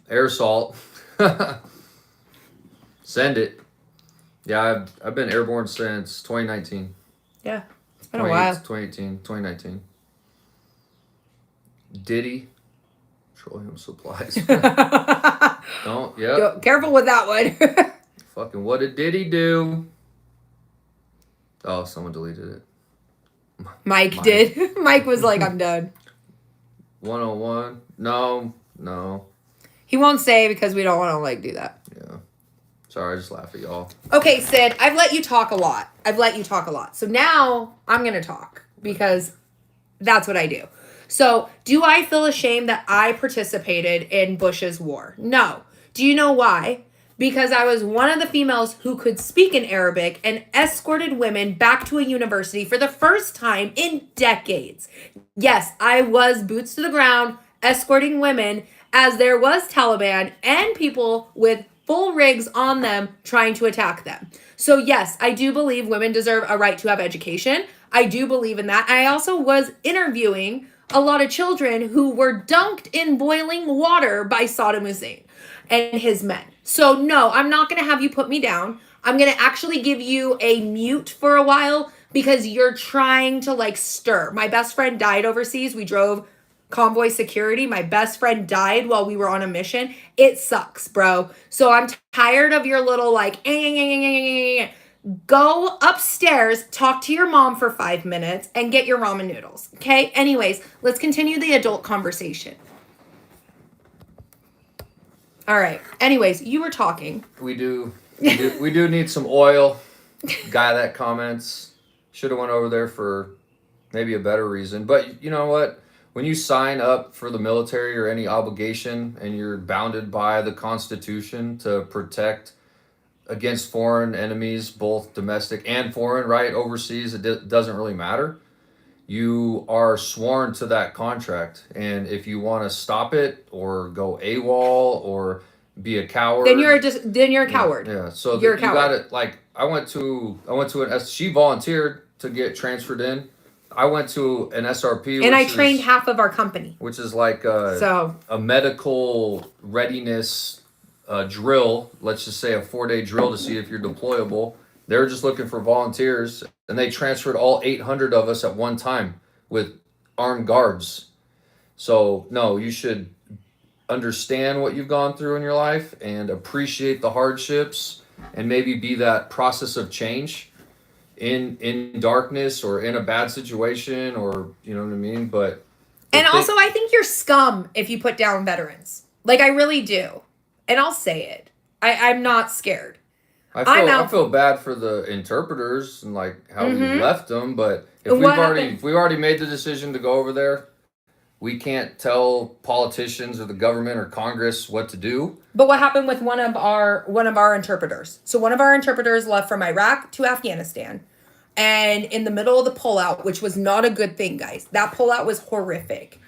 Air assault. Send it. Yeah, I've been airborne since 2019. Yeah, it's been a while. 2018, 2019. Diddy, petroleum supplies. Don't, yep. Careful with that one. Fucking what did Diddy do? Oh, someone deleted it. Mike did. Mike was like, I'm done. 101. No. He won't say because we don't want to like do that. Yeah. Sorry, I just laugh at y'all. Okay, Sid, I've let you talk a lot. So now I'm going to talk because that's what I do. So, do I feel ashamed that I participated in Bush's war? No. Do you know why? Because I was one of the females who could speak in Arabic and escorted women back to a university for the first time in decades. Yes, I was boots to the ground escorting women as there was Taliban and people with full rigs on them trying to attack them. So yes, I do believe women deserve a right to have education. I do believe in that. I also was interviewing a lot of children who were dunked in boiling water by Saddam Hussein and his men. So no, I'm not going to have you put me down. I'm going to actually give you a mute for a while because you're trying to like stir. My best friend died overseas. We drove convoy security. My best friend died while we were on a mission. It sucks, bro. So I'm tired of your little like, go upstairs, talk to your mom for 5 minutes, and get your ramen noodles. Okay? Anyways, let's continue the adult conversation. All right. Anyways, you were talking. We do need some oil. Guy that comments should have went over there for maybe a better reason. But you know what? When you sign up for the military or any obligation and you're bounded by the Constitution to protect against foreign enemies, both domestic and foreign, right? Overseas, it doesn't really matter. You are sworn to that contract. And if you want to stop it or go AWOL or be a coward, then you're a coward. Yeah. So you're you got it. Like I went to she volunteered to get transferred in. I went to an SRP, and I trained half of our company, which is like a medical readiness drill. Let's just say a 4-day drill to see if you're deployable. They were just looking for volunteers, and they transferred all 800 of us at one time with armed guards. So no, you should understand what you've gone through in your life and appreciate the hardships, and maybe be that process of change in darkness or in a bad situation, or you know what I mean. But also I think you're scum if you put down veterans. Like I really do, and I'll say it. I'm not scared. I feel bad for the interpreters and like how we left them, but if we already made the decision to go over there, we can't tell politicians or the government or Congress what to do. But what happened with one of our interpreters? So one of our interpreters left from Iraq to Afghanistan. And in the middle of the pullout, which was not a good thing, guys. That pullout was horrific.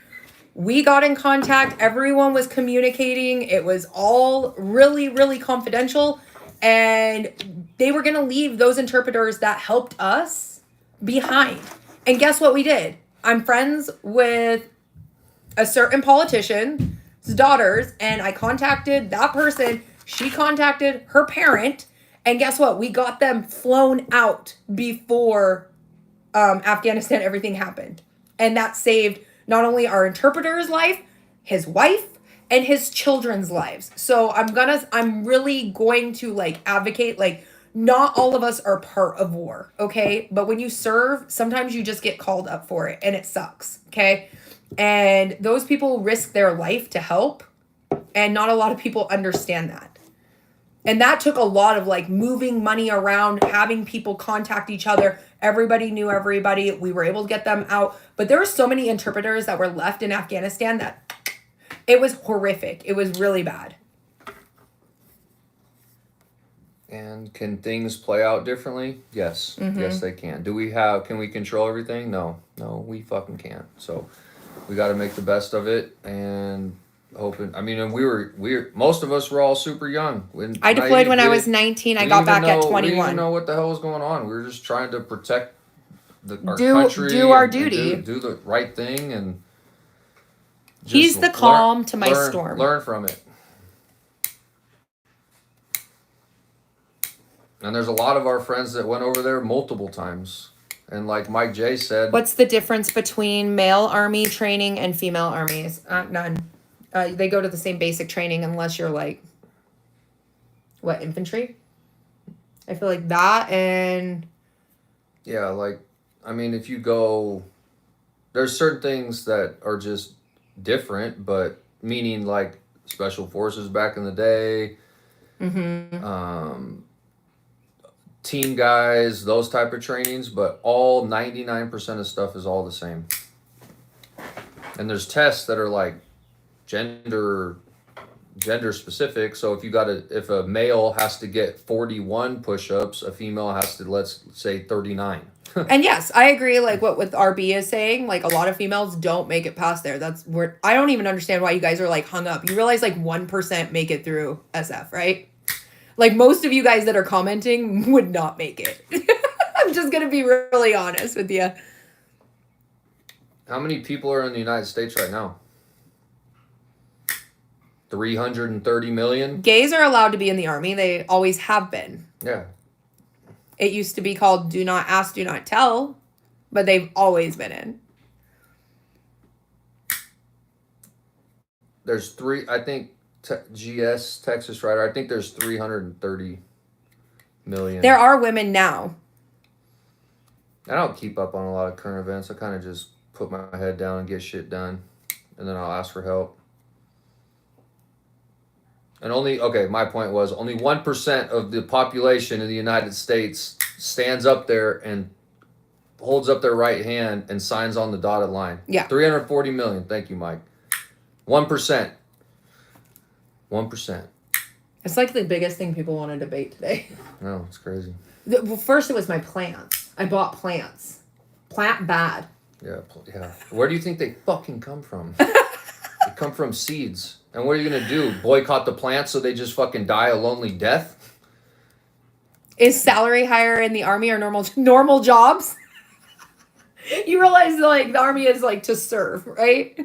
We got in contact. Everyone was communicating. It was all really, really confidential. And they were going to leave those interpreters that helped us behind. And guess what we did? I'm friends with a certain politician's daughters, and I contacted that person. She contacted her parent, and guess what? We got them flown out before Afghanistan, everything happened. And that saved not only our interpreter's life, his wife, and his children's lives. So I'm really going to like advocate, like not all of us are part of war, okay? But when you serve, sometimes you just get called up for it, and it sucks, okay? And those people risk their life to help, and not a lot of people understand that. And that took a lot of like moving money around, having people contact each other. Everybody knew everybody. We were able to get them out. But there were so many interpreters that were left in Afghanistan that it was horrific. It was really bad. And can things play out differently? Yes. Yes, they can. Can we control everything? No, we fucking can't. So we got to make the best of it, and hoping. I mean, and we most of us were all super young. I deployed when I was 19. I got back at 21. We didn't know what the hell was going on. We were just trying to protect our country. Do our duty. Do the right thing, and he's the calm to my storm. Learn from it. And there's a lot of our friends that went over there multiple times. And like Mike J said... What's the difference between male army training and female armies? None. They go to the same basic training unless you're like... What, infantry? I feel like that and... Yeah, like... I mean, if you go... There's certain things that are just different, but meaning like special forces back in the day... Team guys, those type of trainings, but all 99% of stuff is all the same. And there's tests that are like gender specific. So if a male has to get 41 push-ups, a female has to, let's say, 39. And yes, I agree. Like what with RB is saying, like a lot of females don't make it past there. That's where I don't even understand why you guys are like hung up. You realize like 1% make it through SF, right? Like most of you guys that are commenting would not make it. I'm just gonna be really honest with you. How many people are in the United States right now? 330 million? Gays are allowed to be in the army. They always have been. Yeah. It used to be called do not ask, do not tell, but they've always been in. There's GS, Texas Rider, I think there's 330 million. There are women now. I don't keep up on a lot of current events. I kind of just put my head down and get shit done, and then I'll ask for help. And my point was only 1% of the population in the United States stands up there and holds up their right hand and signs on the dotted line. Yeah. 340 million. Thank you, Mike. 1%. 1%. It's like the biggest thing people want to debate today. No, it's crazy. Well, first it was my plants. I bought plants. Plant bad. Yeah. Where do you think they fucking come from? They come from seeds. And what are you going to do? Boycott the plants so they just fucking die a lonely death? Is salary higher in the army or normal jobs? You realize like the army is like to serve, right?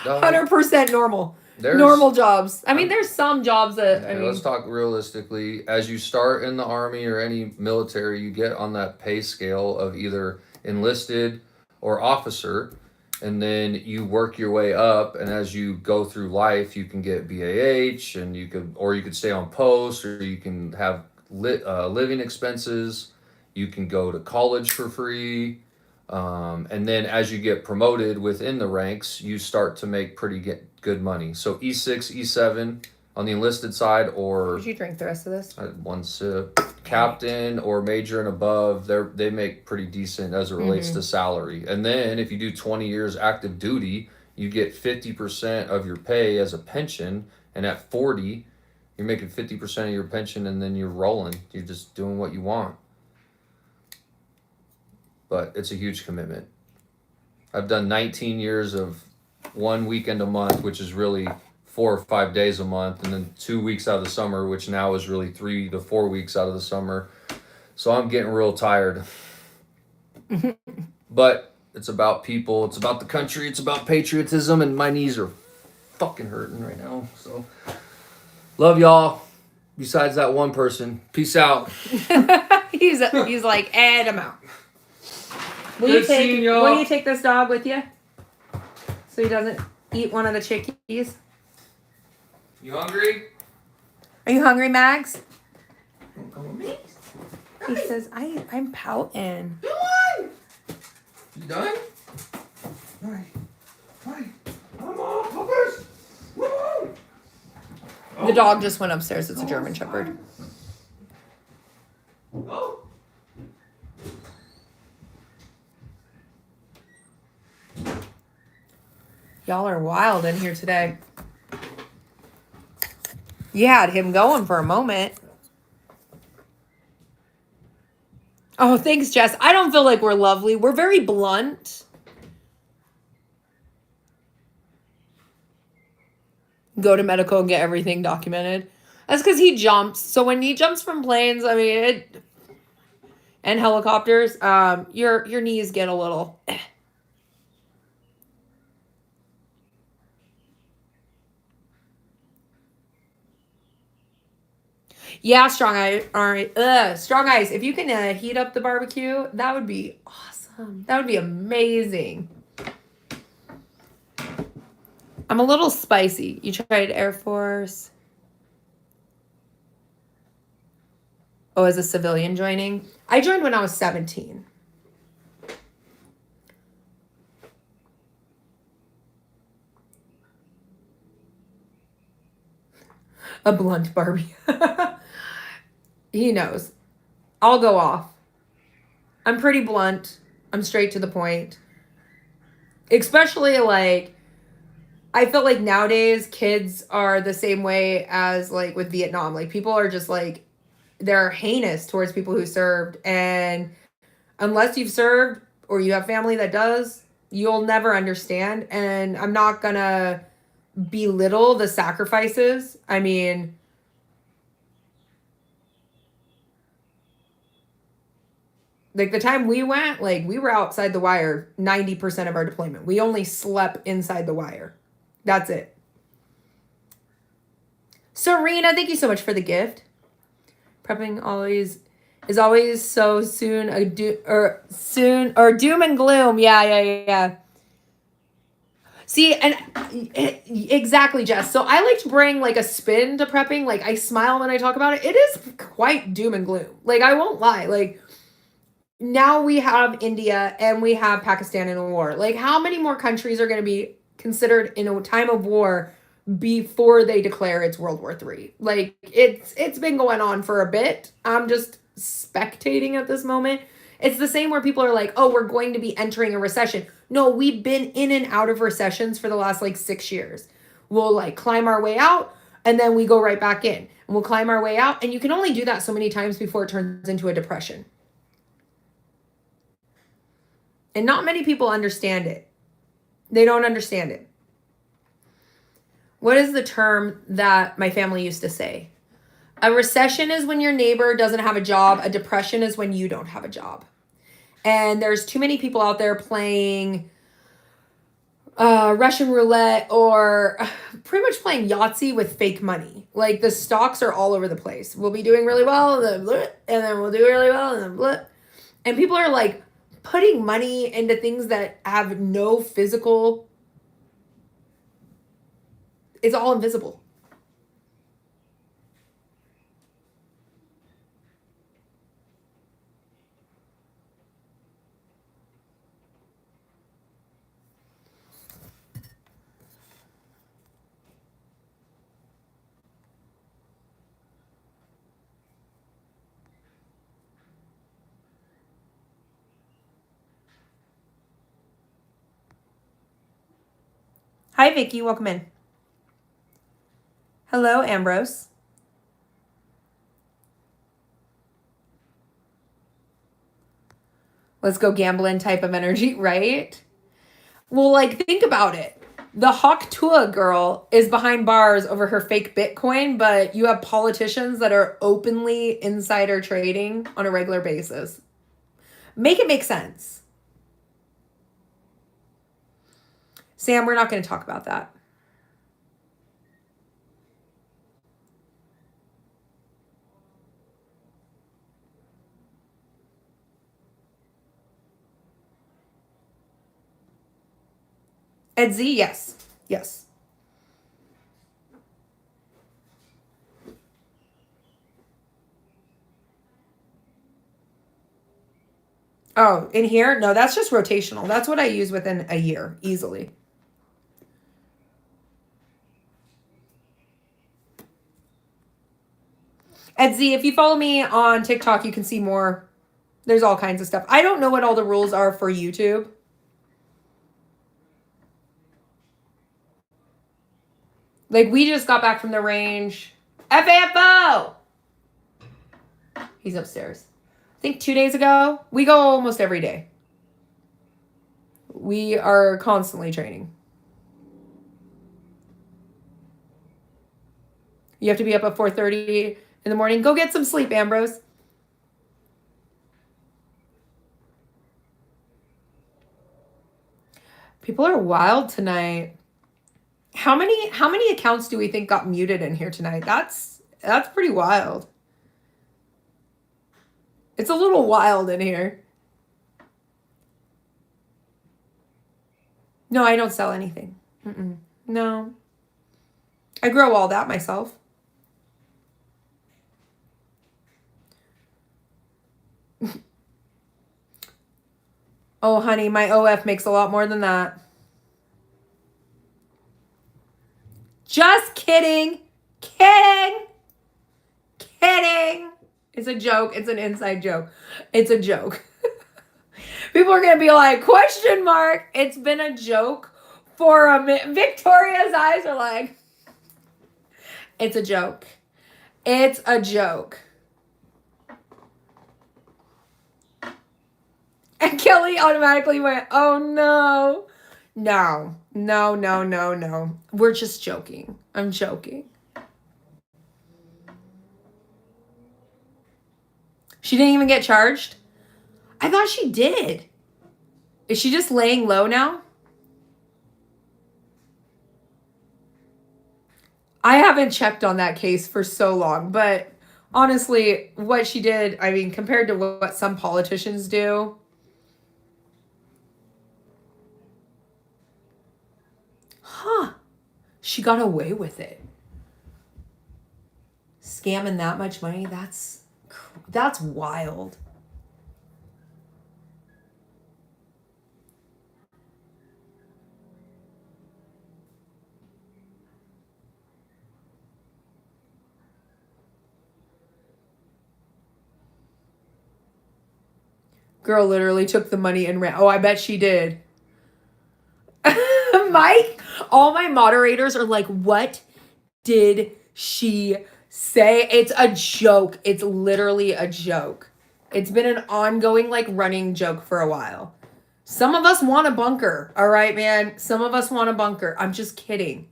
100% normal. Normal jobs. I mean, there's some jobs that let's talk realistically. As you start in the army or any military, you get on that pay scale of either enlisted or officer. And then you work your way up, and as you go through life, you can get BAH, and you could stay on post, or you can have living expenses. You can go to college for free, and then as you get promoted within the ranks, you start to make pretty good money. So E6, E7 on the enlisted side, or did you drink the rest of this? One sip. Captain or major and above, they make pretty decent as it relates to salary. And then if you do 20 years active duty, you get 50% of your pay as a pension. And at 40, you're making 50% of your pension, and then you're rolling. You're just doing what you want. But it's a huge commitment. I've done 19 years of 1 weekend a month, which is really 4 or 5 days a month, and then 2 weeks out of the summer, which now is really 3 to 4 weeks out of the summer. So I'm getting real tired. But it's about people, it's about the country, it's about patriotism, and my knees are fucking hurting right now. So love y'all. Besides that one person. Peace out. He's like, and I'm out. Will you take this dog with you? So he doesn't eat one of the chickies? You hungry? Are you hungry, Max? Come with me. He says, I'm pouting. You done? Hi. Come on, puppers. Woo! The dog just went upstairs. It's a German Shepherd. Oh. Y'all are wild in here today. You had him going for a moment. Oh, thanks, Jess. I don't feel like we're lovely. We're very blunt. Go to medical and get everything documented. That's because he jumps. So when he jumps from planes, and helicopters, your knees get a little. Yeah, Strong Eyes. All right. Strong Eyes. If you can heat up the barbecue, that would be awesome. That would be amazing. I'm a little spicy. You tried Air Force? Oh, as a civilian joining? I joined when I was 17. A blunt Barbie. He knows. I'll go off. I'm pretty blunt. I'm straight to the point. Especially like, I feel like nowadays kids are the same way as like with Vietnam. Like people are just like, they're heinous towards people who served. And unless you've served or you have family that does, you'll never understand. And I'm not gonna belittle the sacrifices. I mean, like the time we went, like we were outside the wire 90% of our deployment. We only slept inside the wire. That's it. Serena, thank you so much for the gift. Prepping always is always so soon or doom and gloom. Yeah. See, and exactly, Jess. So I like to bring like a spin to prepping. Like I smile when I talk about it. It is quite doom and gloom. Like I won't lie. Like now we have India and we have Pakistan in a war. Like how many more countries are going to be considered in a time of war before they declare it's World War III? Like it's been going on for a bit. I'm just spectating at this moment. It's the same where people are like, oh, we're going to be entering a recession. No, we've been in and out of recessions for the last like 6 years. We'll like climb our way out and then we go right back in. And we'll climb our way out. And you can only do that so many times before it turns into a depression. And not many people understand it. They don't understand it. What is the term that my family used to say? A recession is when your neighbor doesn't have a job. A depression is when you don't have a job. And there's too many people out there playing Russian roulette or pretty much playing Yahtzee with fake money. Like the stocks are all over the place. We'll be doing really well and then we'll do really well and then bleh. And people are like putting money into things that have no physical. It's all invisible. Hi, Vicky. Welcome in. Hello, Ambrose. Let's go gambling type of energy, right? Well, like, think about it. The Hawk Tua girl is behind bars over her fake Bitcoin, but you have politicians that are openly insider trading on a regular basis. Make it make sense. Sam, we're not going to talk about that. Ed Z, yes. Yes. Oh, in here? No, that's just rotational. That's what I use within a year, easily. Ed Z, if you follow me on TikTok, you can see more. There's all kinds of stuff. I don't know what all the rules are for YouTube. Like, we just got back from the range. FAFO! He's upstairs. I think 2 days ago. We go almost every day. We are constantly training. You have to be up at 4:30 in the morning. Go get some sleep, Ambrose. People are wild tonight. How many accounts do we think got muted in here tonight? That's pretty wild. It's a little wild in here. No, I don't sell anything. No. I grow all that myself. Oh, honey, my OF makes a lot more than that. Just kidding. Kidding. Kidding. It's a joke. It's an inside joke. It's a joke. People are going to be like, question mark. It's been a joke for a minute. Victoria's eyes are like, it's a joke. It's a joke. And Kelly automatically went, oh no. No. No, no, no, no. We're just joking. I'm joking. She didn't even get charged? I thought she did. Is she just laying low now? I haven't checked on that case for so long, but honestly, what she did, I mean, compared to what some politicians do, she got away with it. Scamming that much money, that's wild. Girl literally took the money and ran. Oh, I bet she did. Mike, all my moderators are like, what did she say? It's a joke. It's literally a joke. It's been an ongoing, like, running joke for a while. Some of us want a bunker. All right, man. Some of us want a bunker. I'm just kidding.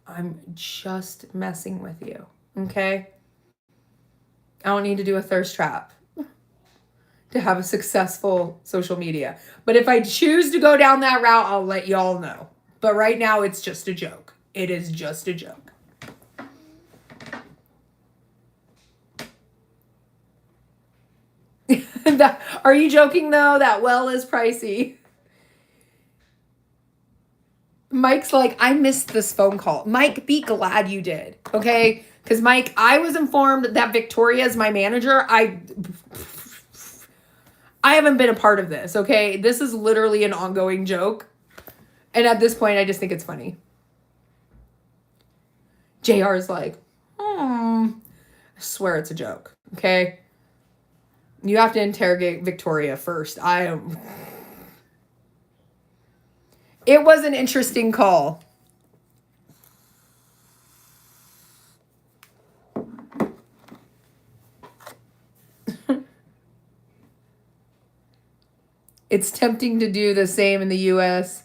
I'm just messing with you. Okay? I don't need to do a thirst trap to have a successful social media. But if I choose to go down that route, I'll let y'all know. But right now, it's just a joke. It is just a joke. Are you joking, though? That well is pricey. Mike's like, I missed this phone call. Mike, be glad you did, okay? Because, Mike, I was informed that Victoria is my manager. I haven't been a part of this, okay? This is literally an ongoing joke. And at this point, I just think it's funny. JR is like, I swear it's a joke, okay? You have to interrogate Victoria first. It was an interesting call. It's tempting to do the same in the U.S.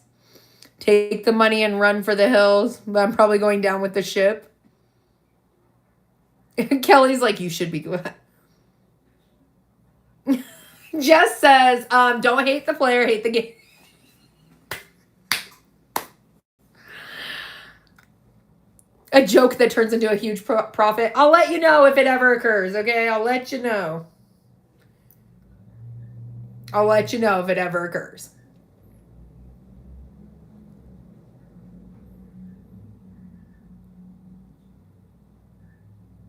Take the money and run for the hills, but I'm probably going down with the ship. Kelly's like, you should be glad. Jess says, don't hate the player, hate the game. A joke that turns into a huge profit. I'll let you know if it ever occurs, okay? I'll let you know. I'll let you know if it ever occurs.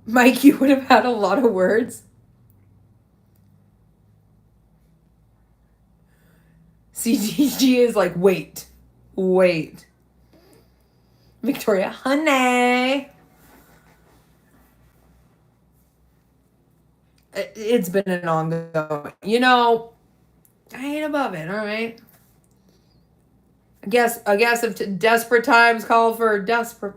Mike, you would have had a lot of words. CGG is like, wait. Victoria, honey. It's been an ongoing, I ain't above it, all right? I guess if desperate times call for desperate.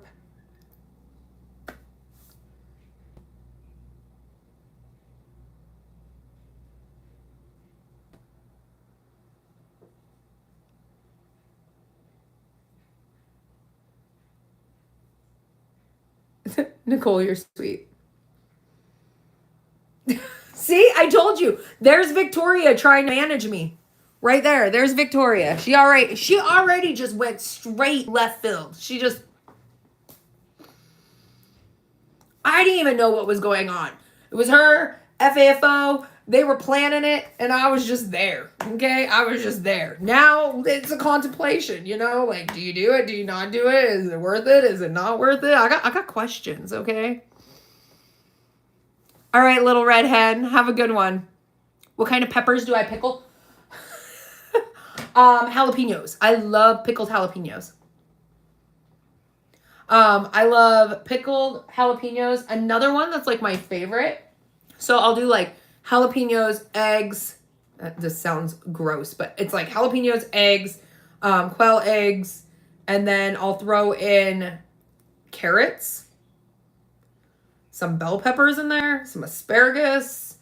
Nicole, you're sweet. See, I told you. There's Victoria trying to manage me. Right there. There's Victoria. She already just went straight left field. I didn't even know what was going on. It was her, FAFO. They were planning it, and I was just there. Okay? I was just there. Now it's a contemplation, Like, do you do it? Do you not do it? Is it worth it? Is it not worth it? I got questions, okay? All right, little red hen. Have a good one. What kind of peppers do I pickle? Jalapenos. I love pickled jalapenos. I love pickled jalapenos. Another one that's like my favorite. So I'll do like jalapenos, eggs. This sounds gross, but it's like jalapenos, eggs, quail eggs, and then I'll throw in carrots, some bell peppers in there, some asparagus,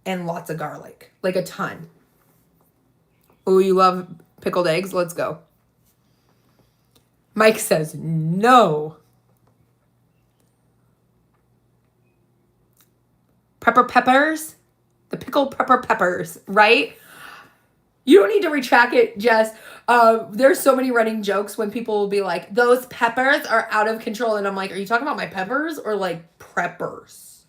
and lots of garlic. Like a ton. Oh, you love pickled eggs? Let's go. Mike says no. Peppers? The pickled peppers, right? You don't need to retract it, Jess. There's so many running jokes when people will be like, those peppers are out of control. And I'm like, are you talking about my peppers or like preppers?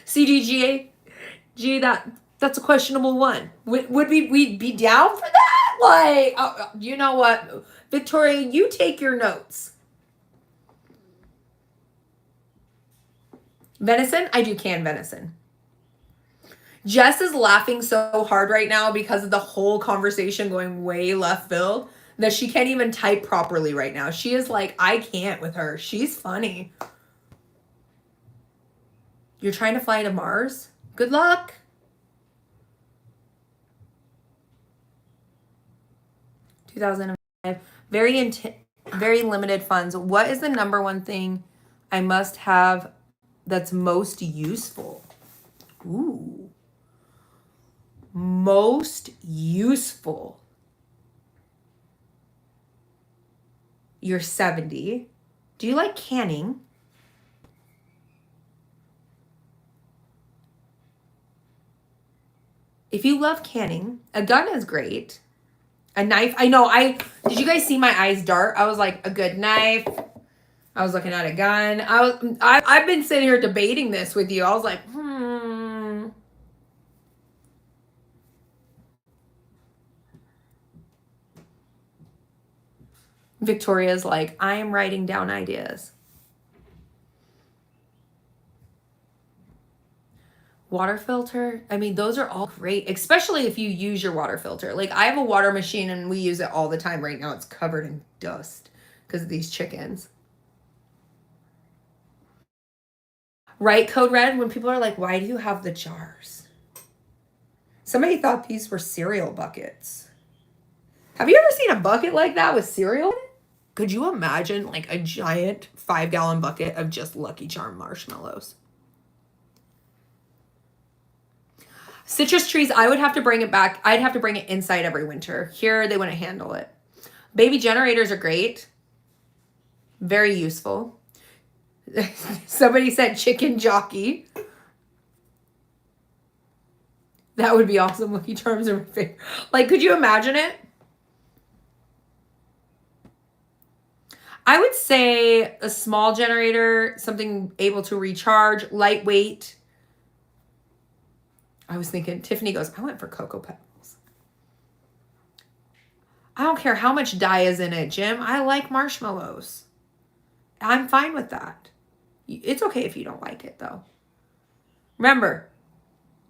CDGA? Gee, that's a questionable one. Would we be down for that? Like, you know what? Victoria, you take your notes. Venison? I do canned venison. Jess is laughing so hard right now because of the whole conversation going way left field that she can't even type properly right now. She is like, I can't with her. She's funny. You're trying to fly to Mars? Good luck. $2,005. Very limited funds. What is the number one thing I must have that's most useful? Ooh. Most useful. You're 70. Do you like canning? If you love canning, a gun is great. A knife. I know. Did you guys see my eyes dart? I was like, a good knife. I was looking at a gun. I've been sitting here debating this with you. I was like, Victoria's like, I am writing down ideas. Water filter. I mean, those are all great, especially if you use your water filter. Like, I have a water machine and we use it all the time. Right now it's covered in dust because of these chickens. Right, Code Red? When people are like, why do you have the jars? Somebody thought these were cereal buckets. Have you ever seen a bucket like that with cereal? Could you imagine like a giant 5-gallon bucket of just Lucky Charm marshmallows? Citrus trees, I would have to bring it back. I'd have to bring it inside every winter. Here, they wouldn't handle it. Baby generators are great. Very useful. Somebody said chicken jockey. That would be awesome. Lucky Charms are my favorite. Like, could you imagine it? I would say a small generator, something able to recharge, lightweight. I was thinking, Tiffany goes, I went for Cocoa Pebbles. I don't care how much dye is in it, Jim. I like marshmallows. I'm fine with that. It's okay if you don't like it, though. Remember,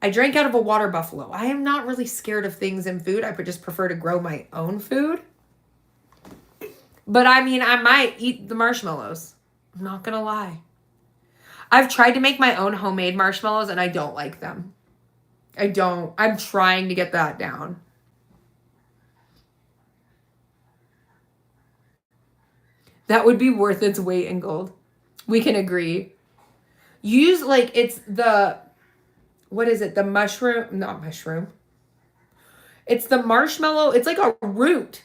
I drank out of a water buffalo. I am not really scared of things in food. I would just prefer to grow my own food. But I mean, I might eat the marshmallows. I'm not going to lie. I've tried to make my own homemade marshmallows and I don't like them. I don't. I'm trying to get that down. That would be worth its weight in gold. We can agree. Use like it's the, what is it? The mushroom, not mushroom. It's the marshmallow. It's like a root.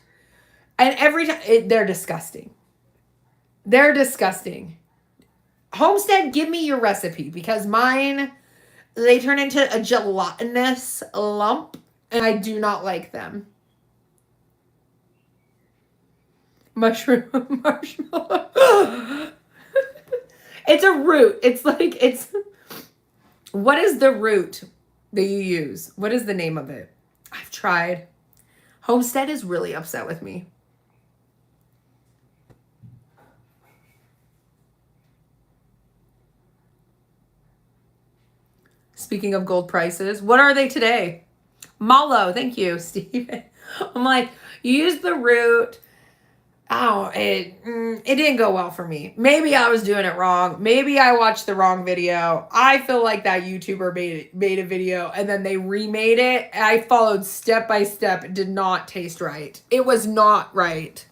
And every time, they're disgusting. They're disgusting. Homestead, give me your recipe because mine, they turn into a gelatinous lump and I do not like them. Mushroom marshmallow. It's a root. What is the root that you use? What is the name of it? I've tried. Homestead is really upset with me. Speaking of gold prices, what are they today? Mallow, thank you, Steve. I'm like, you use the root. Oh, it didn't go well for me. Maybe I was doing it wrong. Maybe I watched the wrong video. I feel like that YouTuber made a video and then they remade it. I followed step by step. It did not taste right. It was not right.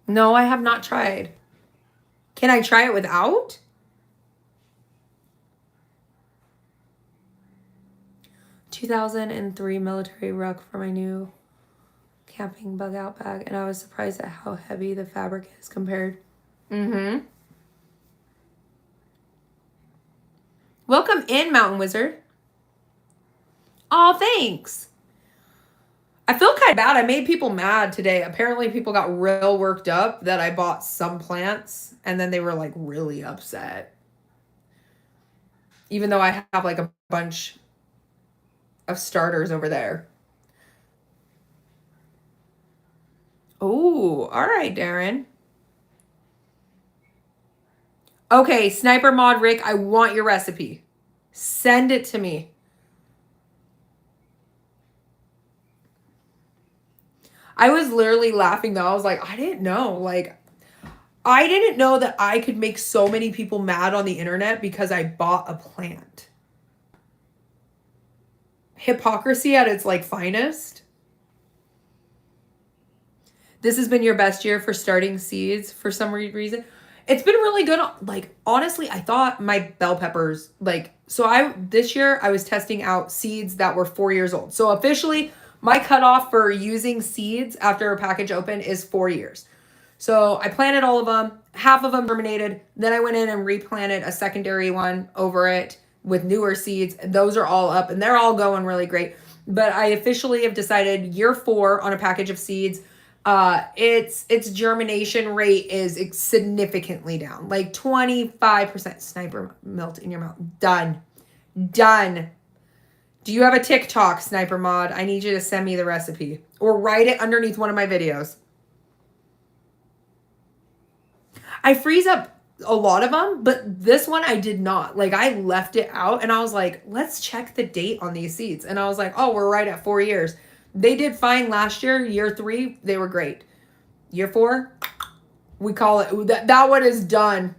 No, I have not tried. Can I try it without? $2003 military ruck for my new camping bug out bag, and I was surprised at how heavy the fabric is compared. Mm-hmm. Welcome in, Mountain Wizard. Oh, thanks. I feel kind of bad. I made people mad today. Apparently, people got real worked up that I bought some plants, and then they were like really upset. Even though I have like a bunch of starters over there. Oh, all right, Darren. Okay, Sniper Mod Rick, I want your recipe. Send it to me. I was literally laughing though. I was like, I didn't know. Like, I didn't know that I could make so many people mad on the internet because I bought a plant. Hypocrisy at its like finest. This has been your best year for starting seeds for some reason. It's been really good. Like, honestly, I thought my bell peppers, like, so this year I was testing out seeds that were 4 years old. So officially my cutoff for using seeds after a package open is 4 years. So I planted all of them, half of them germinated. Then I went in and replanted a secondary one over it with newer seeds. Those are all up and they're all going really great. But I officially have decided year 4 on a package of seeds. Its germination rate is significantly down, like 25%. Sniper melt in your mouth. Done. Do you have a TikTok, Sniper Mod? I need you to send me the recipe or write it underneath one of my videos. I freeze up a lot of them, but this one I did not. Like, I left it out and I was like, let's check the date on these seeds. And I was like, oh, we're right at 4 years. They did fine last year. Year 3, they were great. Year 4, we call it, that one is done.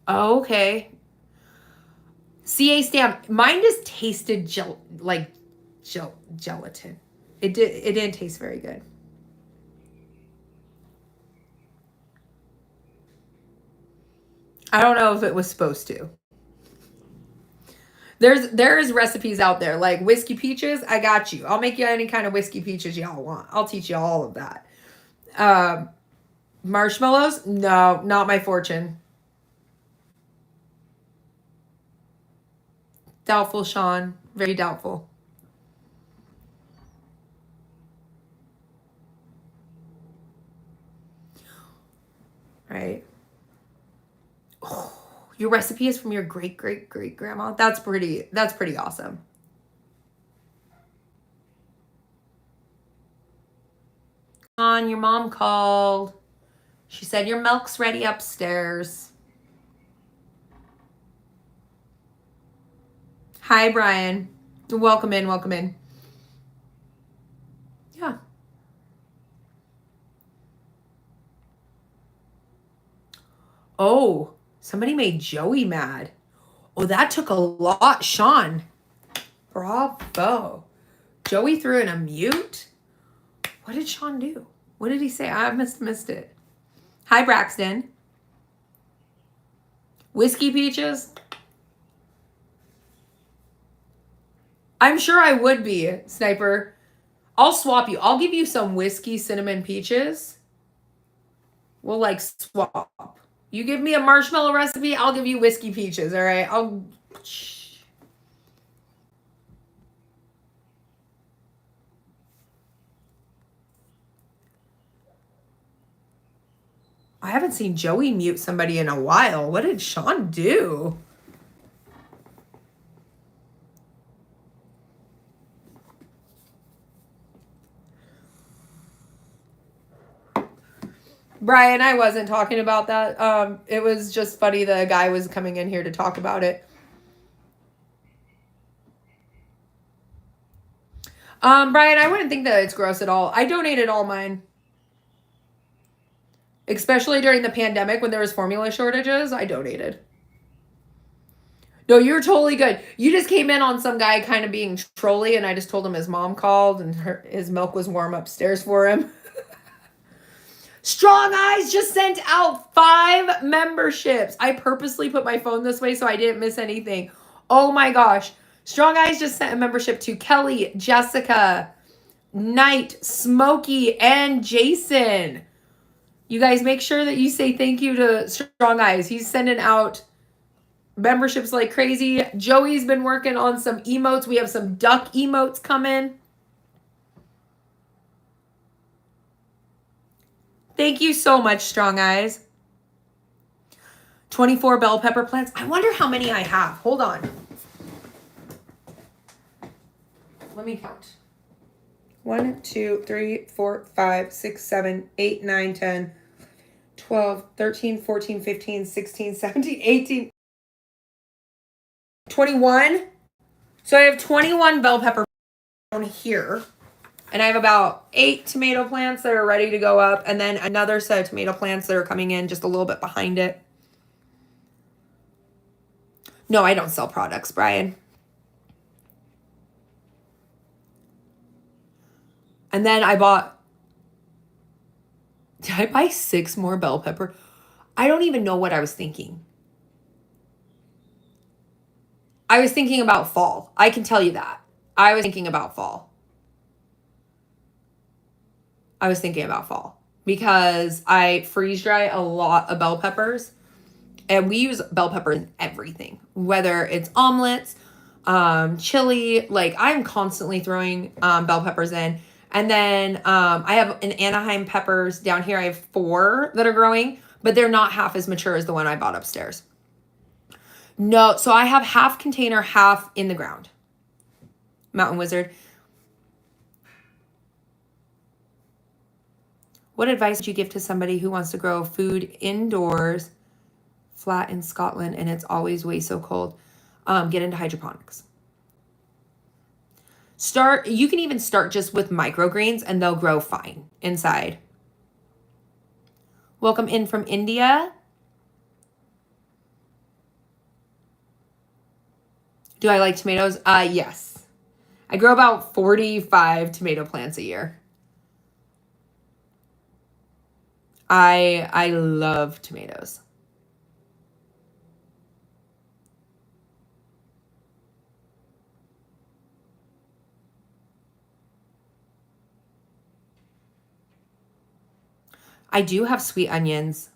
Oh, okay. CA stamp. Mine just tasted gelatin. It didn't taste very good. I don't know if it was supposed to. There's recipes out there like whiskey peaches. I got you. I'll make you any kind of whiskey peaches y'all want. I'll teach you all of that. Marshmallows? No, not my fortune. Doubtful, Sean. Very doubtful. Right. Oh, your recipe is from your great grandma. That's pretty awesome. On, your mom called. She said your milk's ready upstairs. Hi, Brian. Welcome in. Yeah. Oh, somebody made Joey mad. Oh, that took a lot, Sean. Bravo. Joey threw in a mute? What did Sean do? What did he say? I missed it. Hi, Braxton. Whiskey peaches? I'm sure I would be, Sniper. I'll swap you. I'll give you some whiskey cinnamon peaches. We'll like swap. You give me a marshmallow recipe, I'll give you whiskey peaches, all right? I haven't seen Joey mute somebody in a while. What did Sean do? Brian, I wasn't talking about that. It was just funny the guy was coming in here to talk about it. Brian, I wouldn't think that it's gross at all. I donated all mine. Especially during the pandemic when there was formula shortages, I donated. No, you're totally good. You just came in on some guy kind of being trolly, and I just told him his mom called and his milk was warm upstairs for him. Strong Eyes just sent out 5 memberships. I purposely put my phone this way so I didn't miss anything. Oh my gosh. Strong Eyes just sent a membership to Kelly, Jessica, Knight, Smokey, and Jason. You guys make sure that you say thank you to Strong Eyes. He's sending out memberships like crazy. Joey's been working on some emotes. We have some duck emotes coming. Thank you so much, Strong Eyes. 24 bell pepper plants. I wonder how many I have. Hold on. Let me count. 1, 2, 3, 4, 5, 6, 7, 8, 9, 10, 12, 13, 14, 15, 16, 17, 18, 21. So I have 21 bell pepper down here. And I have about 8 tomato plants that are ready to go up. And then another set of tomato plants that are coming in just a little bit behind it. No, I don't sell products, Brian. And then I bought... Did I buy 6 more bell pepper? I don't even know what I was thinking. I was thinking about fall. I can tell you that. I was thinking about fall. Because I freeze dry a lot of bell peppers, and we use bell peppers in everything, whether it's omelets, chili. Like, I'm constantly throwing bell peppers in. And then I have an Anaheim peppers down here. I have 4 that are growing, but they're not half as mature as the one I bought upstairs. No, so I have half container, half in the ground. Mountain Wizard. What advice would you give to somebody who wants to grow food indoors, flat in Scotland, and it's always way so cold? Get into hydroponics. You can even start just with microgreens and they'll grow fine inside. Welcome in from India. Do I like tomatoes? Yes. I grow about 45 tomato plants a year. I love tomatoes. I do have sweet onions.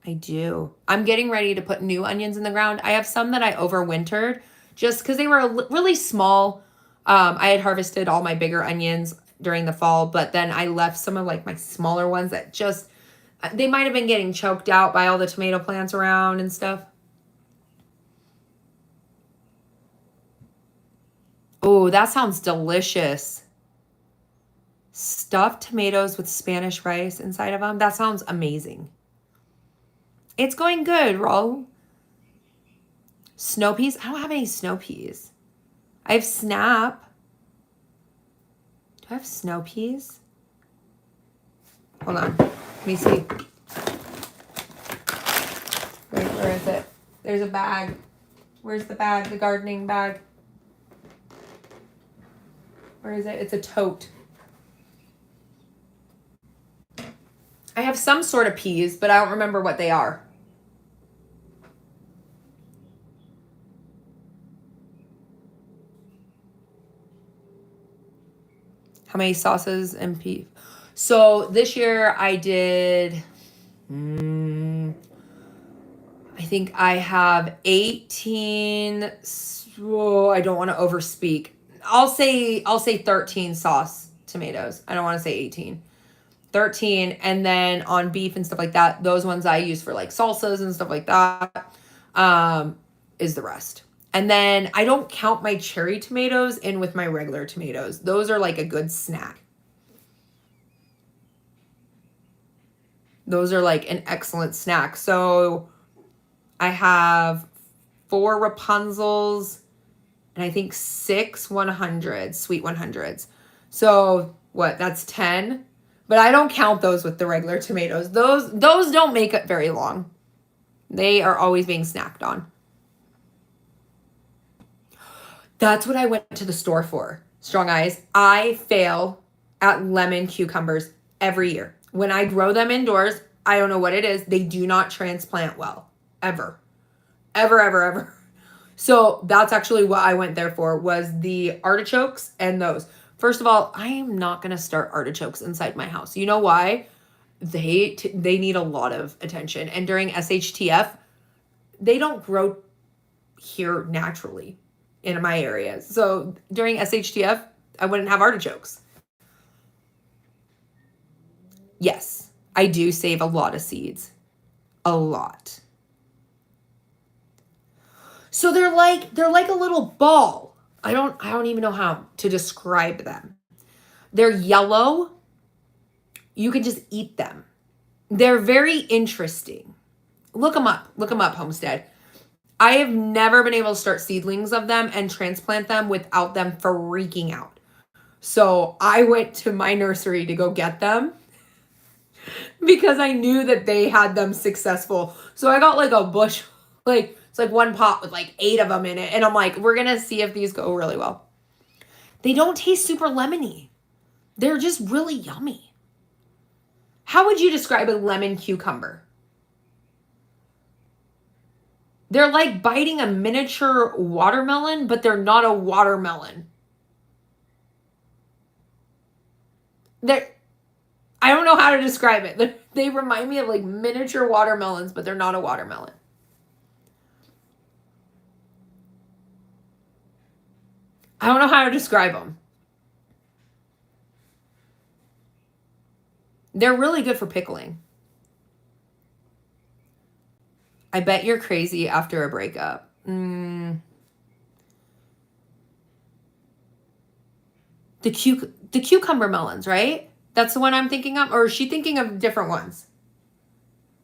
I do. I'm getting ready to put new onions in the ground. I have some that I overwintered just because they were really small. I had harvested all my bigger onions during the fall, but then I left some of like my smaller ones that just, they might have been getting choked out by all the tomato plants around and stuff. Oh, that sounds delicious. Stuffed tomatoes with Spanish rice inside of them. That sounds amazing. It's going good, Ro. Snow peas? I don't have any snow peas. I have snap. Do I have snow peas? Hold on. Let me see. Where is it? There's a bag. Where's the bag? The gardening bag. Where is it? It's a tote. I have some sort of peas, but I don't remember what they are. How many sauces and peas? So this year I did, I think I have 18, oh, I don't want to overspeak. I'll say 13 sauce tomatoes. I don't want to say 18. 13. And then on beef and stuff like that, those ones I use for like salsas and stuff like that, is the rest. And then I don't count my cherry tomatoes in with my regular tomatoes. Those are like a good snack. Those are like an excellent snack. So I have 4 Rapunzels and I think 6 100s, sweet 100s. So what, that's 10. But I don't count those with the regular tomatoes. Those don't make it very long. They are always being snacked on. That's what I went to the store for. Strong Eyes. I fail at lemon cucumbers every year. When I grow them indoors, I don't know what it is. They do not transplant well. Ever. Ever, ever, ever. So that's actually what I went there for, was the artichokes and those. First of all, I am not going to start artichokes inside my house. You know why? They need a lot of attention. And during SHTF, they don't grow here naturally in my areas. So during SHTF, I wouldn't have artichokes. Yes, I do save a lot of seeds. A lot. So they're like a little ball. I don't even know how to describe them. They're yellow. You can just eat them. They're very interesting. Look them up. Look them up, Homestead. I have never been able to start seedlings of them and transplant them without them freaking out. So I went to my nursery to go get them because I knew that they had them successful. So I got like a bush, like it's like one pot with like 8 of them in it. And I'm like, we're going to see if these go really well. They don't taste super lemony. They're just really yummy. How would you describe a lemon cucumber? They're like biting a miniature watermelon, but they're not a watermelon. I don't know how to describe it. They remind me of like miniature watermelons, but they're not a watermelon. I don't know how to describe them. They're really good for pickling. I bet you're crazy after a breakup. The cucumber melons, right? That's the one I'm thinking of? Or is she thinking of different ones?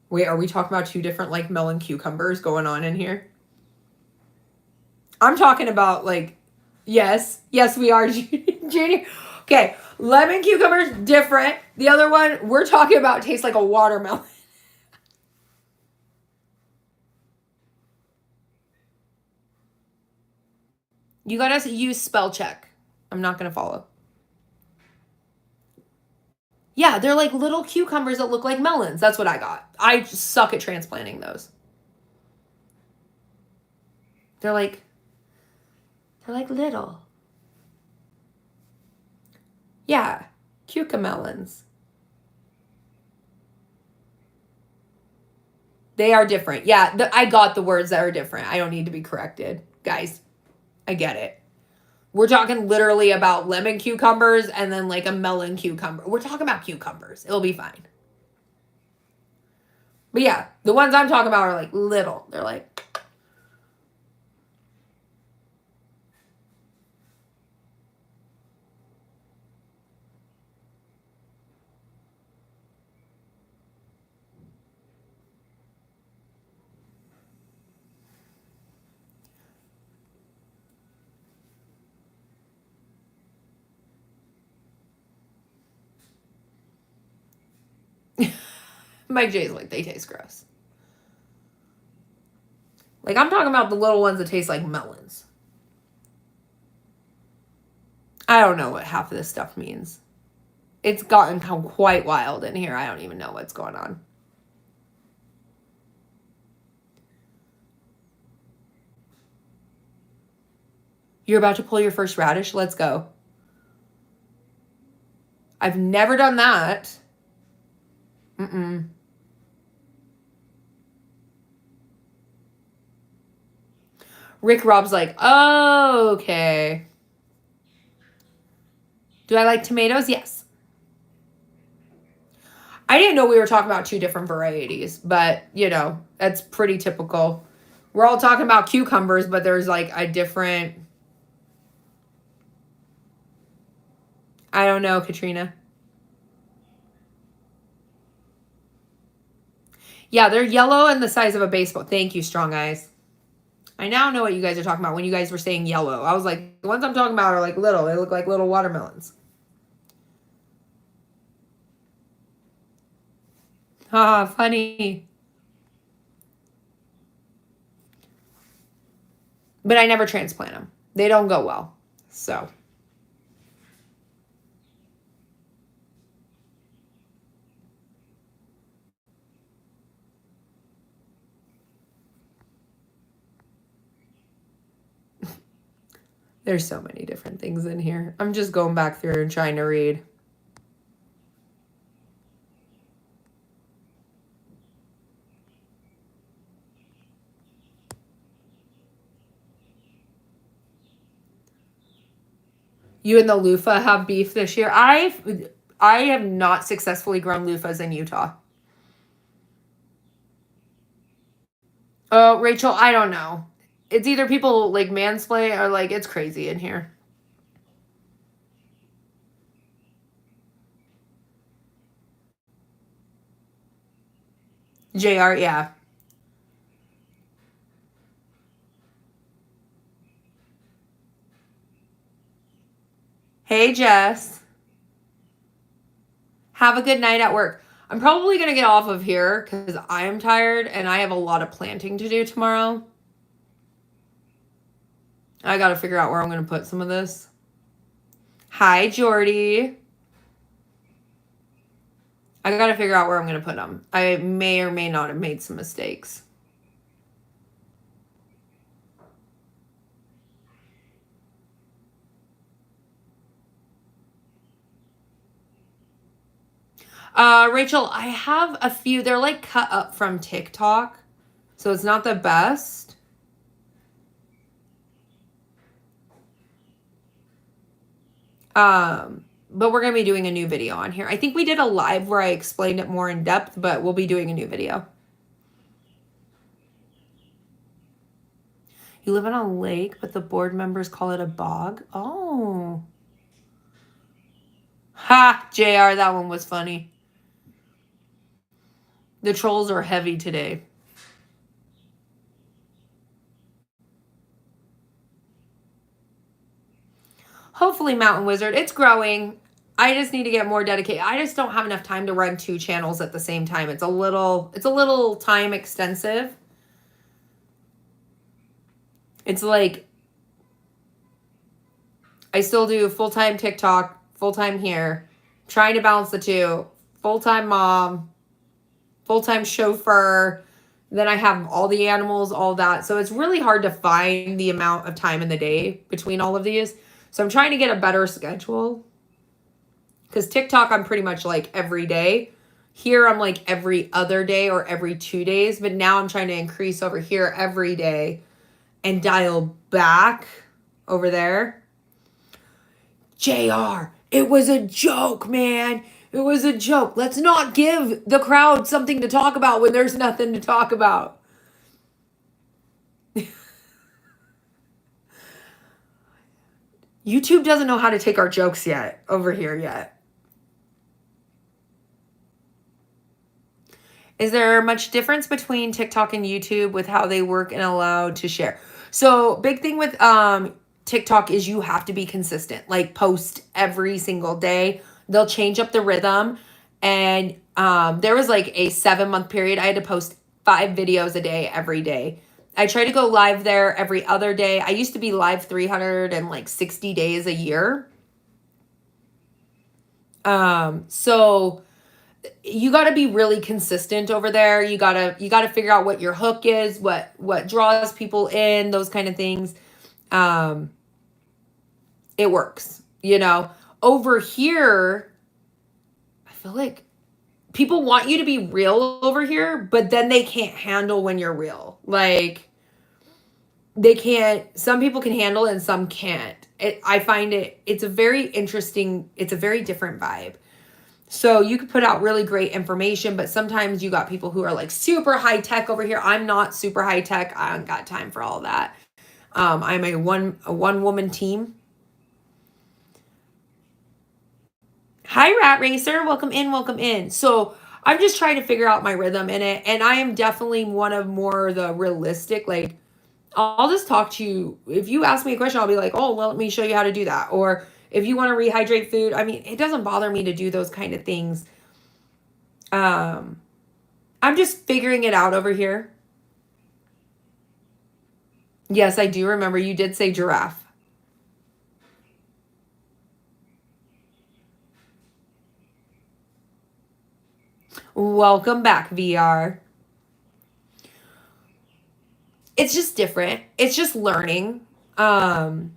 Wait, are we talking about 2 different like melon cucumbers going on in here? I'm talking about like, yes, we are, Junior. Okay, lemon cucumbers, different. The other one we're talking about tastes like a watermelon. You gotta use spell check. I'm not gonna follow. Yeah, they're like little cucumbers that look like melons. That's what I got. I suck at transplanting those. They're like little. Yeah, cucamelons. They are different. Yeah, I got the words that are different. I don't need to be corrected. Guys, I get it. We're talking literally about lemon cucumbers and then like a melon cucumber. We're talking about cucumbers. It'll be fine. But yeah, the ones I'm talking about are like little. They're like... Mike J's like, they taste gross. Like, I'm talking about the little ones that taste like melons. I don't know what half of this stuff means. It's gotten quite wild in here. I don't even know what's going on. You're about to pull your first radish? Let's go. I've never done that. Rick Rob's like, oh, okay. Do I like tomatoes? Yes. I didn't know we were talking about 2 different varieties, but you know, that's pretty typical. We're all talking about cucumbers, but there's like a different, I don't know, Katrina. Yeah, they're yellow and the size of a baseball. Thank you, Strong Eyes. I now know what you guys are talking about when you guys were saying yellow. I was like, the ones I'm talking about are like little. They look like little watermelons. Ah, funny. But I never transplant them. They don't go well. So. There's so many different things in here. I'm just going back through and trying to read. You and the loofah have beef this year. I have not successfully grown loofahs in Utah. Oh, Rachel, I don't know. It's either people like mansplain or like it's crazy in here. JR, yeah. Hey, Jess. Have a good night at work. I'm probably going to get off of here because I'm tired and I have a lot of planting to do tomorrow. I got to figure out where I'm going to put some of this. Hi, Jordy. I got to figure out where I'm going to put them. I may or may not have made some mistakes. Rachel, I have a few. They're like cut up from TikTok. So it's not the best. But we're going to be doing a new video on here. I think we did a live where I explained it more in depth, but we'll be doing a new video. You live on a lake, but the board members call it a bog? Oh. Ha! JR, that one was funny. The trolls are heavy today. Hopefully Mountain Wizard. It's growing. I just need to get more dedicated. I just don't have enough time to run 2 channels at the same time. It's a little time extensive. It's like I still do full-time TikTok, full-time here, trying to balance the 2, full-time mom, full-time chauffeur. Then I have all the animals, all that. So it's really hard to find the amount of time in the day between all of these. So I'm trying to get a better schedule. Because TikTok, I'm pretty much like every day. Here, I'm like every other day or every 2 days. But now I'm trying to increase over here every day and dial back over there. JR, it was a joke, man. It was a joke. Let's not give the crowd something to talk about when there's nothing to talk about. YouTube doesn't know how to take our jokes yet over here yet. Is there much difference between TikTok and YouTube with how they work and allowed to share? So big thing with TikTok is you have to be consistent. Like post every single day. They'll change up the rhythm. And there was like a 7-month period. I had to post 5 videos a day every day. I try to go live there every other day. I used to be live 360 days a year. So you got to be really consistent over there. You got to figure out what your hook is, what draws people in, those kind of things. It works, you know. Over here, I feel like people want you to be real over here, but then they can't handle when you're real. Like they can't, some people can handle it and some can't. I find it's a very interesting, it's a very different vibe. So you could put out really great information, but sometimes you got people who are like super high tech over here. I'm not super high tech. I don't got time for all that. I'm a one woman team. Hi, Rat Racer. Welcome in. Welcome in. So I'm just trying to figure out my rhythm in it. And I am definitely one of more the realistic, like, I'll just talk to you. If you ask me a question, I'll be like, oh, well, let me show you how to do that. Or if you want to rehydrate food, I mean, it doesn't bother me to do those kind of things. I'm just figuring it out over here. Yes, I do remember you did say giraffe. Welcome back, VR. It's just different. It's just learning. I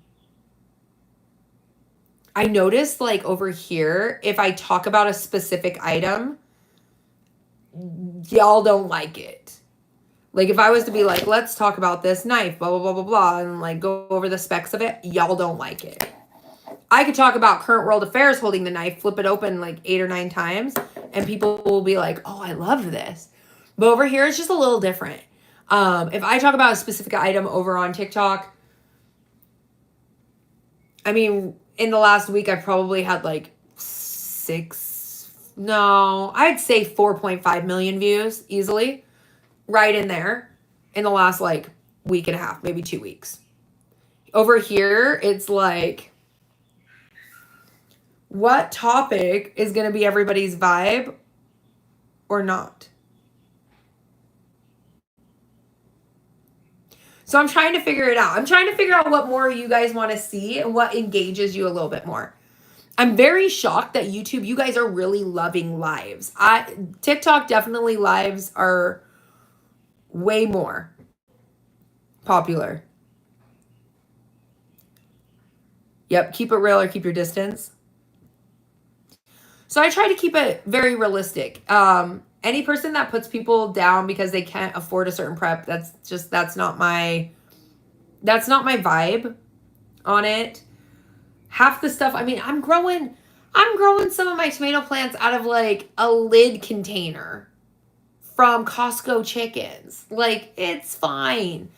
noticed like over here, if I talk about a specific item, y'all don't like it. Like if I was to be like, let's talk about this knife, blah, blah, blah, blah, blah, and like go over the specs of it, y'all don't like it. I could talk about current world affairs holding the knife, flip it open like 8 or 9 times, and people will be like, oh, I love this. But over here, it's just a little different. If I talk about a specific item over on TikTok, I mean, in the last week, I probably had like I'd say 4.5 million views easily. Right in there in the last like week and a half, maybe 2 weeks. Over here, it's like, what topic is going to be everybody's vibe or not? So I'm trying to figure it out. I'm trying to figure out what more you guys want to see and what engages you a little bit more. I'm very shocked that YouTube, you guys are really loving lives. TikTok definitely lives are way more popular. Yep, keep it real or keep your distance. So I try to keep it very realistic. Any person that puts people down because they can't afford a certain prep, that's not my vibe on it. Half the stuff, I mean, I'm growing some of my tomato plants out of like a lid container from Costco chickens. Like, it's fine.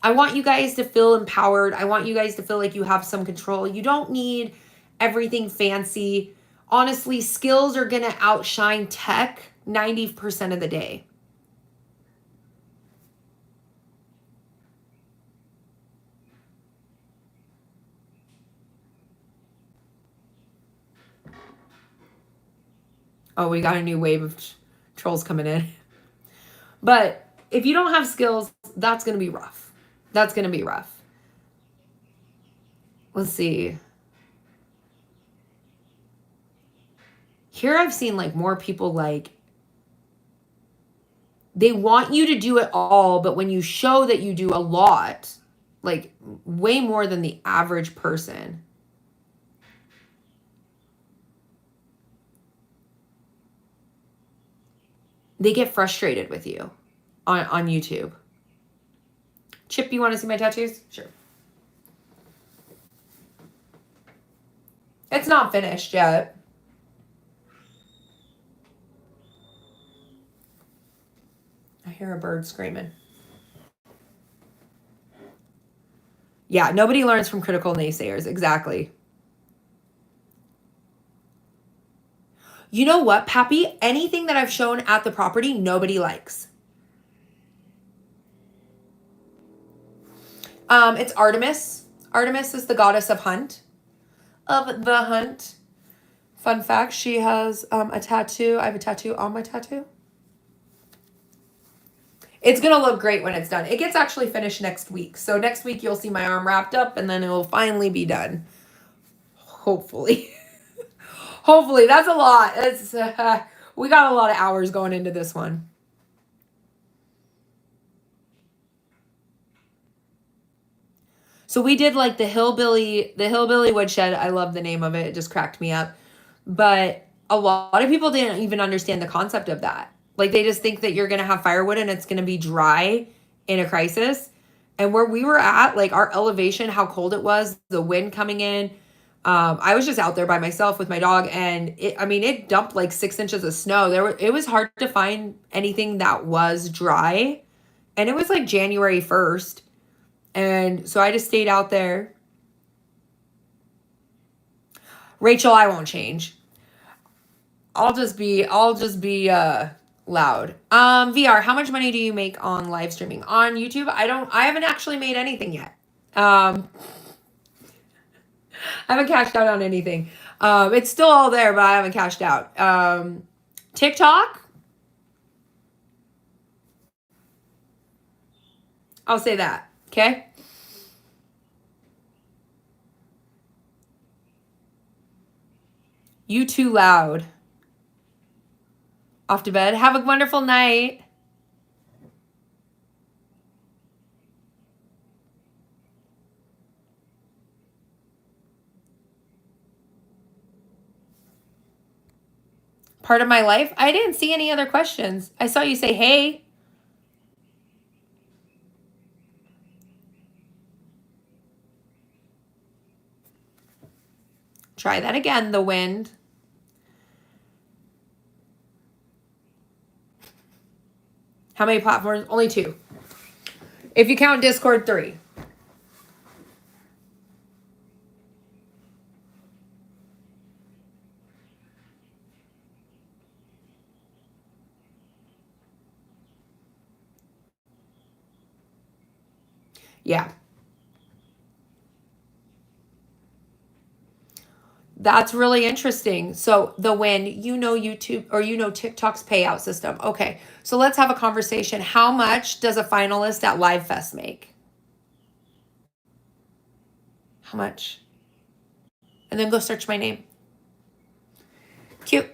I want you guys to feel empowered. I want you guys to feel like you have some control. You don't need everything fancy. Honestly, skills are going to outshine tech 90% of the day. Oh, we got a new wave of trolls coming in. But if you don't have skills, that's going to be rough. That's going to be rough. Let's see. Here I've seen like more people like, they want you to do it all, but when you show that you do a lot, like way more than the average person, they get frustrated with you on YouTube. Chip, you want to see my tattoos? Sure. It's not finished yet. I hear a bird screaming. Yeah, nobody learns from critical naysayers. Exactly. You know what, Pappy? Anything that I've shown at the property, nobody likes. It's Artemis. Artemis is the goddess of hunt. Of the hunt. Fun fact, she has a tattoo. I have a tattoo on my tattoo. It's going to look great when it's done. It gets actually finished next week. So next week you'll see my arm wrapped up and then it will finally be done. Hopefully. Hopefully. That's a lot. We got a lot of hours going into this one. So we did like the hillbilly woodshed. I love the name of it. It just cracked me up. But a lot of people didn't even understand the concept of that. Like they just think that you're going to have firewood and it's going to be dry in a crisis. And where we were at, like our elevation, how cold it was, the wind coming in, I was just out there by myself with my dog, and it dumped like 6 inches of snow. It was hard to find anything that was dry, and it was like January 1st. And so I just stayed out there. Rachel, I won't change. I'll just be loud. VR, how much money do you make on live streaming on YouTube? I haven't actually made anything yet. I haven't cashed out on anything. It's still all there, but I haven't cashed out. TikTok, I'll say that. Okay. You too loud. Off to bed. Have a wonderful night. Part of my life? I didn't see any other questions. I saw you say, hey. Try that again, the wind. How many platforms? Only 2. If you count Discord, 3. Yeah. That's really interesting. So the win, YouTube or TikTok's payout system. Okay, so let's have a conversation. How much does a finalist at Live Fest make? How much? And then go search my name. Cute.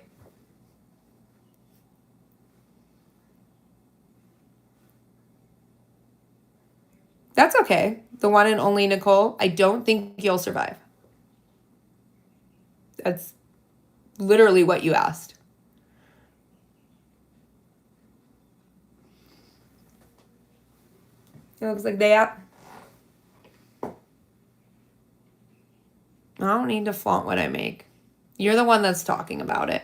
That's okay. The one and only Nicole, I don't think you'll survive. That's literally what you asked. It looks like that. I don't need to flaunt what I make. You're the one that's talking about it.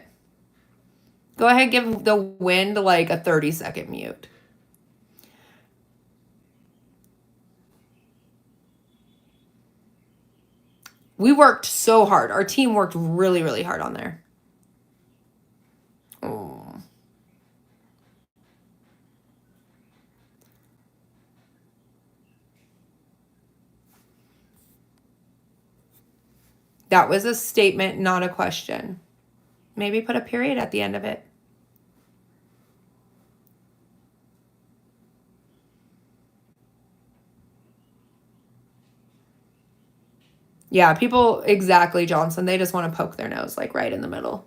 Go ahead, give the wind like a 30-second mute. We worked so hard. Our team worked really, really hard on there. Oh. That was a statement, not a question. Maybe put a period at the end of it. Yeah, people, exactly, Johnson. They just want to poke their nose like right in the middle.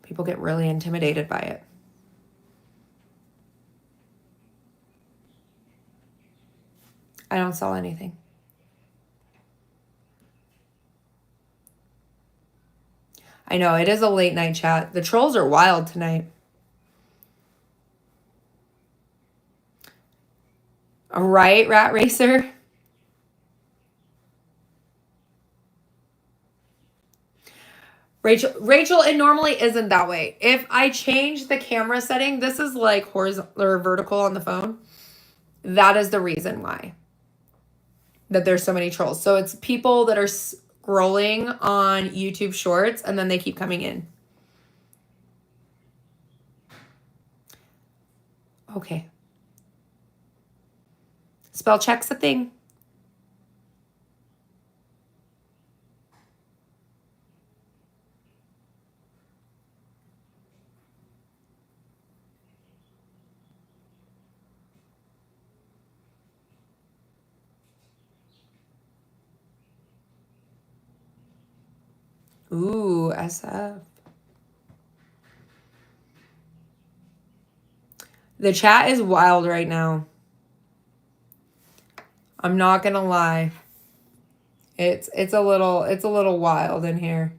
People get really intimidated by it. I don't sell anything. I know, it is a late night chat. The trolls are wild tonight. All right, Rat Racer. Rachel, it normally isn't that way. If I change the camera setting, this is like horizontal or vertical on the phone. That is the reason why. That there's so many trolls. So it's people that are scrolling on YouTube Shorts and then they keep coming in. Okay. Spell check's a thing. Ooh, SF. The chat is wild right now. I'm not gonna lie. It's a little wild in here.